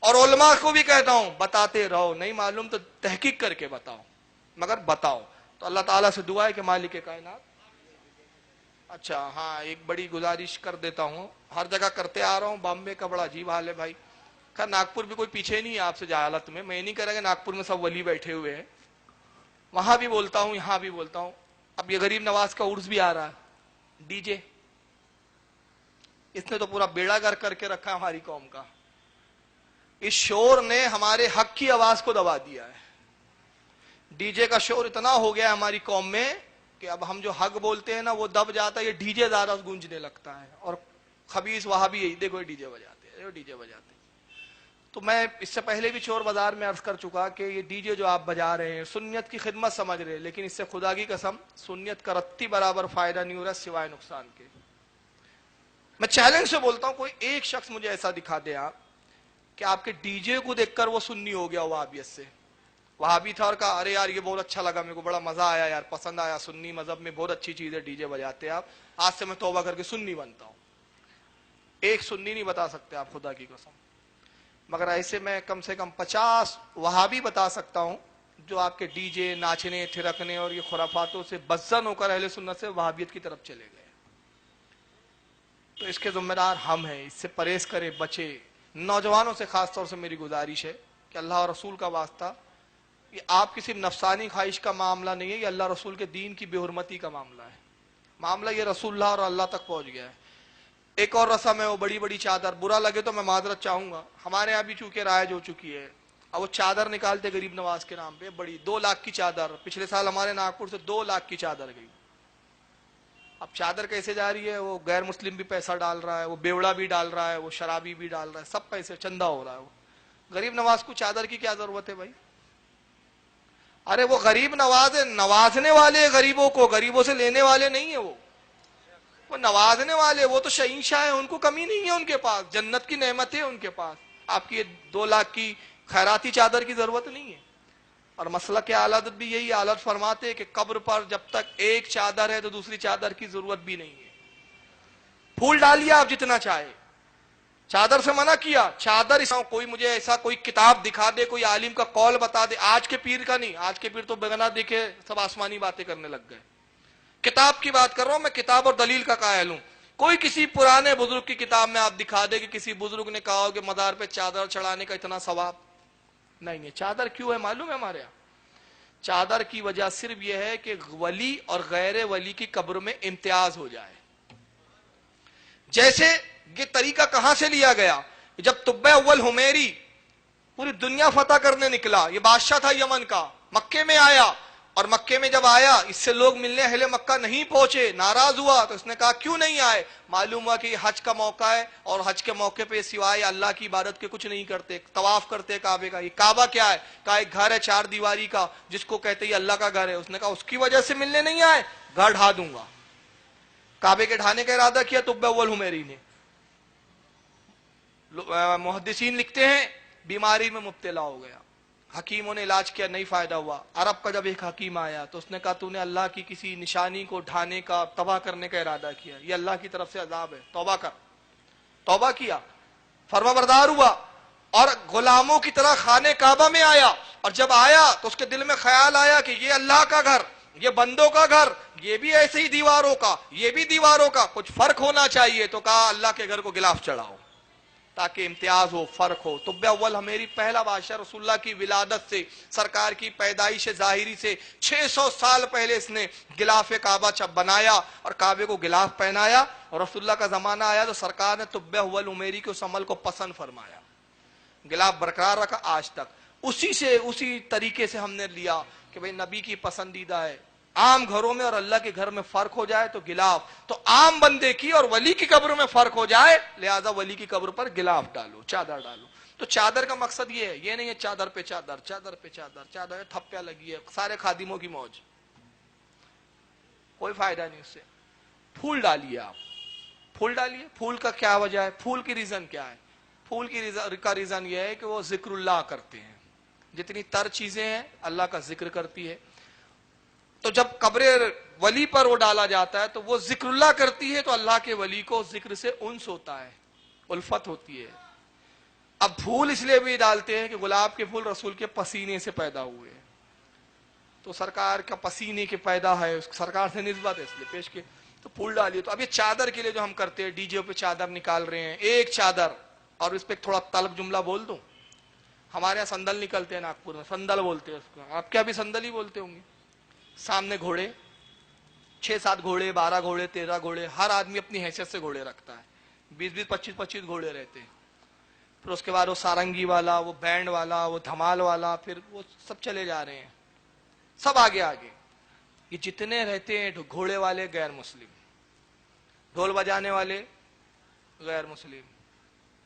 اور علماء کو بھی کہتا ہوں بتاتے رہو، نہیں معلوم تو تحقیق کر کے بتاؤ، مگر بتاؤ۔ تو اللہ تعالیٰ سے دعا ہے کہ مالک کائنات، اچھا ہاں ایک بڑی گزارش کر دیتا ہوں، ہر جگہ کرتے آ رہا ہوں، بامبے کا بڑا عجیب حال ہے بھائی، خیر ناگپور بھی کوئی پیچھے نہیں ہے آپ سے جہالت میں، میں نہیں کریں گے، ناگپور میں سب ولی بیٹھے ہوئے ہیں، وہاں بھی بولتا ہوں یہاں بھی بولتا ہوں۔ اب یہ غریب نواز کا عرس بھی آ رہا ہے، ڈی جے، اس نے تو پورا بیڑا گر کر کے رکھا ہے ہماری قوم کا، اس شور نے ہمارے حق کی آواز کو دبا دیا ہے، ڈی جے کا شور اتنا ہو گیا ہے ہماری قوم میں کہ اب ہم جو حق بولتے ہیں نا وہ دب جاتا ہے، یہ ڈی جے زیادہ گونجنے لگتا ہے، اور خبیث وہاں بھی یہی دیکھو ڈی جے بجاتے ہیں، ڈی جے بجاتے ہیں۔ تو میں اس سے پہلے بھی چور بازار میں عرض کر چکا کہ یہ ڈی جے جو آپ بجا رہے ہیں سنت کی خدمت سمجھ رہے ہیں، لیکن اس سے خدا کی قسم سنت کا رتی برابر فائدہ نہیں ہو رہا سوائے نقصان کے۔ میں چیلنج سے بولتا ہوں کوئی ایک شخص مجھے ایسا دکھا دے آپ کہ آپ کے ڈی جے کو دیکھ کر وہ سنی ہو گیا وہابیت سے، وہابی تھا اور کہا ارے یار یہ بہت اچھا لگا، میرے کو بڑا مزہ آیا یار، پسند آیا، سنی مذہب میں بہت اچھی چیز ہے ڈی جے بجاتے ہیں آپ، آج سے میں توبہ کر کے سنی بنتا ہوں۔ ایک سنی نہیں بتا سکتے آپ خدا کی قسم، مگر ایسے میں کم سے کم 50 وہابی بتا سکتا ہوں جو آپ کے ڈی جے ناچنے تھرکنے اور یہ خرافاتوں سے بزن ہو کر اہل سنت سے وہابیت کی طرف چلے گئے۔ تو اس کے ذمہ دار ہم ہیں، اس سے پرہیز کرے بچے۔ نوجوانوں سے خاص طور سے میری گزارش ہے کہ اللہ اور رسول کا واسطہ، یہ آپ کی صرف نفسانی خواہش کا معاملہ نہیں ہے، یہ اللہ رسول کے دین کی بے حرمتی کا معاملہ ہے، معاملہ یہ رسول اللہ اور اللہ تک پہنچ گیا ہے۔ ایک اور رسم ہے وہ بڑی بڑی چادر، برا لگے تو میں معذرت چاہوں گا، ہمارے یہاں بھی چونکہ رائج ہو چکی ہے، اب وہ چادر نکالتے غریب نواز کے نام پہ، بڑی 2 لاکھ کی چادر، پچھلے سال ہمارے ناگپور سے 2 لاکھ کی چادر گئی۔ اب چادر کیسے جا رہی ہے؟ وہ غیر مسلم بھی پیسہ ڈال رہا ہے، وہ بیوڑا بھی ڈال رہا ہے، وہ شرابی بھی ڈال رہا ہے، سب پیسے چندہ ہو رہا ہے۔ وہ غریب نواز کو چادر کی کیا ضرورت ہے بھائی؟ ارے وہ غریب نواز ہے، نوازنے والے غریبوں کو، غریبوں سے لینے والے نہیں ہیں، وہ نوازنے والے، وہ تو شہنشاہ ہیں، ان کو کمی نہیں ہے، ان کے پاس جنت کی نعمت ہے ان کے پاس، آپ کی 2 لاکھ کی خیراتی چادر کی ضرورت نہیں ہے۔ اور مسئلہ کے اعلیٰ حضرت بھی یہی حالت فرماتے ہیں کہ قبر پر جب تک ایک چادر ہے تو دوسری چادر کی ضرورت بھی نہیں ہے، پھول ڈالیے آپ جتنا چاہے، چادر سے منع کیا، چادر کوئی مجھے ایسا کوئی کتاب دکھا دے، کوئی عالم کا قول بتا دے، آج کے پیر کا نہیں، آج کے پیر تو بغنا دیکھے سب آسمانی باتیں کرنے لگ گئے، کتاب کی بات کر رہا ہوں میں، کتاب اور دلیل کا قائل ہوں۔ کوئی کسی پرانے بزرگ کی کتاب میں آپ دکھا دے کہ کسی بزرگ نے کہا ہو کہ مزار پہ چادر چڑھانے کا اتنا ثواب نہیں ہے۔ چادر کیوں ہے معلوم ہے ہمارے یہاں؟ چادر کی وجہ صرف یہ ہے کہ ولی اور غیر ولی کی قبر میں امتیاز ہو جائے۔ جیسے یہ طریقہ کہاں سے لیا گیا؟ جب طب اول حمیری پوری دنیا فتح کرنے نکلا، یہ بادشاہ تھا یمن کا، مکے میں آیا، اور مکے میں جب آیا اس سے لوگ ملنے اہل مکہ نہیں پہنچے، ناراض ہوا، تو اس نے کہا کیوں نہیں آئے؟ معلوم ہوا کہ یہ حج کا موقع ہے اور حج کے موقع پہ سوائے اللہ کی عبادت کے کچھ نہیں کرتے، طواف کرتے کعبے کا۔ یہ کعبہ کیا ہے؟ کہا ایک گھر ہے 4 دیواری کا جس کو کہتے ہیں اللہ کا گھر ہے۔ اس نے کہا اس کی وجہ سے ملنے نہیں آئے، گھر ڈھا دوں گا۔ کعبے کے ڈھانے کا ارادہ کیا طب اول حمیری نے۔ محدثین لکھتے ہیں بیماری میں مبتلا ہو گیا، حکیموں نے علاج کیا, نہیں فائدہ ہوا. عرب کا جب ایک حکیم آیا تو اس نے کہا تو نے اللہ کی کسی نشانی کو ڈھانے کا, تباہ کرنے کا ارادہ کیا, یہ اللہ کی طرف سے عذاب ہے, توبہ کر. توبہ کیا, فرما بردار ہوا اور غلاموں کی طرح خانے کعبہ میں آیا. اور جب آیا تو اس کے دل میں خیال آیا کہ یہ اللہ کا گھر, یہ بندوں کا گھر, یہ بھی ایسے ہی دیواروں کا, یہ بھی دیواروں کا, کچھ فرق ہونا چاہیے. تو کہا اللہ کے گھر کو غلاف چڑھاؤ تاکہ امتیاز ہو, فرق ہو. طب اول میری پہلا بادشاہ رسول اللہ کی ولادت سے, سرکار کی پیدائش ظاہری سے 600 سال پہلے اس نے غلاف کعبہ بنایا اور کعبے کو غلاف پہنایا. اور رسول اللہ کا زمانہ آیا تو سرکار نے طب اول میری کے اس عمل کو پسند فرمایا, غلاف برقرار رکھا آج تک. اسی طریقے سے ہم نے لیا کہ بھئی نبی کی پسندیدہ ہے. عام گھروں میں اور اللہ کے گھر میں فرق ہو جائے تو غلاف, تو عام بندے کی اور ولی کی قبر میں فرق ہو جائے, لہذا ولی کی قبر پر غلاف ڈالو, چادر ڈالو. تو چادر کا مقصد یہ ہے, یہ نہیں ہے چادر پہ چادر, چادر پہ چادر, چادر تھپیاں لگی ہے, سارے خادموں کی موج, کوئی فائدہ نہیں اس سے. پھول ڈالیے آپ, پھول ڈالیے. پھول کا کیا وجہ ہے, پھول کی ریزن کیا ہے؟ پھول کا ریزن یہ ہے کہ وہ ذکر اللہ کرتے ہیں. جتنی تر چیزیں ہیں اللہ کا ذکر کرتی ہے. تو جب قبر ولی پر وہ ڈالا جاتا ہے تو وہ ذکر اللہ کرتی ہے, تو اللہ کے ولی کو ذکر سے انس ہوتا ہے, الفت ہوتی ہے. اب پھول اس لیے بھی ڈالتے ہیں کہ گلاب کے پھول رسول کے پسینے سے پیدا ہوئے, تو سرکار کا پسینے کے پیدا ہے, سرکار سے نسبت ہے, اس لیے پیش کے تو پھول ڈالیے. تو اب یہ چادر کے لیے جو ہم کرتے ہیں, ڈی جے پہ چادر نکال رہے ہیں, ایک چادر. اور اس پہ تھوڑا طلب جملہ بول دوں, ہمارے یہاں سندل نکلتے ہیں ناگپور میں, سندل بولتے ہیں اس کو, آپ کیا بھی سندل ہی بولتے ہوں گے. سامنے گھوڑے, 6-7 گھوڑے, 12 گھوڑے, 13 گھوڑے, ہر آدمی اپنی حیثیت سے گھوڑے رکھتا ہے, 20-20, 25-25 گھوڑے رہتے ہیں. پھر اس کے بعد وہ سارنگی والا, وہ بینڈ والا, وہ دھمال والا, پھر وہ سب چلے جا رہے ہیں, سب آگے آگے. یہ جتنے رہتے ہیں گھوڑے والے غیر مسلم, ڈھول بجانے والے غیر مسلم,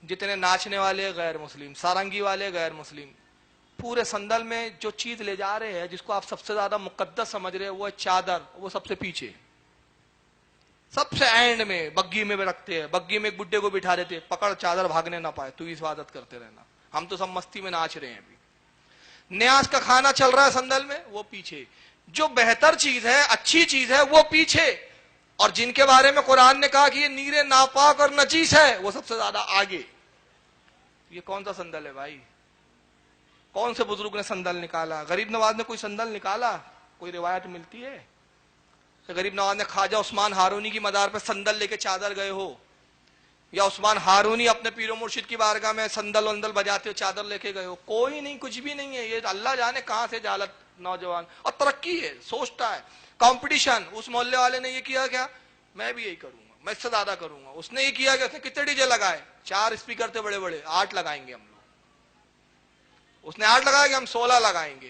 جتنے ناچنے والے غیر مسلم, سارنگی والے غیر مسلم. پورے سندل میں جو چیز لے جا رہے ہیں, جس کو آپ سب سے زیادہ مقدس سمجھ رہے ہیں, وہ ہے چادر, وہ سب سے پیچھے, سب سے اینڈ میں بگی میں بھی رکھتے ہیں. بگی میں ایک بڈھے کو بٹھا دیتے, پکڑ چادر بھاگنے نہ پائے, تو عبادت کرتے رہنا. ہم تو سب مستی میں ناچ رہے ہیں. ابھی نیاز کا کھانا چل رہا ہے سندل میں, وہ پیچھے. جو بہتر چیز ہے, اچھی چیز ہے, وہ پیچھے. اور جن کے بارے میں قرآن نے کہا کہ یہ نیرے ناپاک اور نجیس ہے, وہ سب سے زیادہ آگے. یہ کون سا سندل ہے بھائی؟ کون سے بزرگ نے سندل نکالا؟ غریب نواز نے کوئی سندل نکالا؟ کوئی روایت ملتی ہے کہ غریب نواز نے خواجہ عثمان ہارونی کی مدار پہ سندل لے کے چادر گئے ہو, یا عثمان ہارونی اپنے پیر و مرشد کی بارگاہ میں سندل وندل بجاتے ہو چادر لے کے گئے ہو؟ کوئی نہیں, کچھ بھی نہیں ہے. یہ اللہ جانے کہاں سے جہالت نوجوان. اور ترقی ہے, سوچتا ہے, کمپٹیشن. اس محلے والے نے یہ کیا, کیا میں بھی یہی کروں گا, میں اس سے زیادہ کروں گا. اس نے یہ کیا کہ اس نے کتنے ڈی جے لگائے, 4 اسپیکر تھے بڑے بڑے, 8 لگائیں گے ہم لوگ. اس نے 8 لگایا کہ ہم 16 لگائیں گے.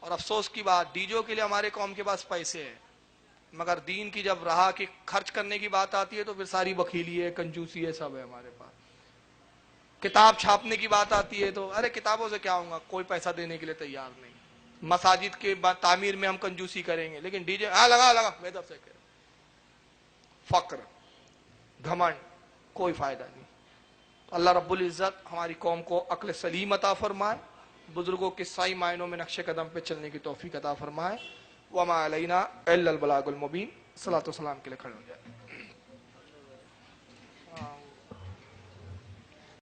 اور افسوس کی بات, ڈی جے کے لیے ہمارے قوم کے پاس پیسے ہیں, مگر دین کی جب رہا کہ خرچ کرنے کی بات آتی ہے تو پھر ساری بخیلی ہے, کنجوسی ہے, سب ہے ہمارے پاس. کتاب چھاپنے کی بات آتی ہے تو ارے کتابوں سے کیا ہوگا, کوئی پیسہ دینے کے لیے تیار نہیں. مساجد کے تعمیر میں ہم کنجوسی کریں گے, لیکن ڈی جے لگا میں طرف سے کریں. فقر, گھمنڈ, کوئی فائدہ نہیں. اللہ رب العزت ہماری قوم کو عقل سلیم عطا فرمائے, بزرگوں کے صحیح معنوں میں نقش قدم پہ چلنے کی توفیق عطا فرمائے. وما علینا الا البلاغ المبین. صلاۃ و سلام کے لیے کھڑے ہو جائے.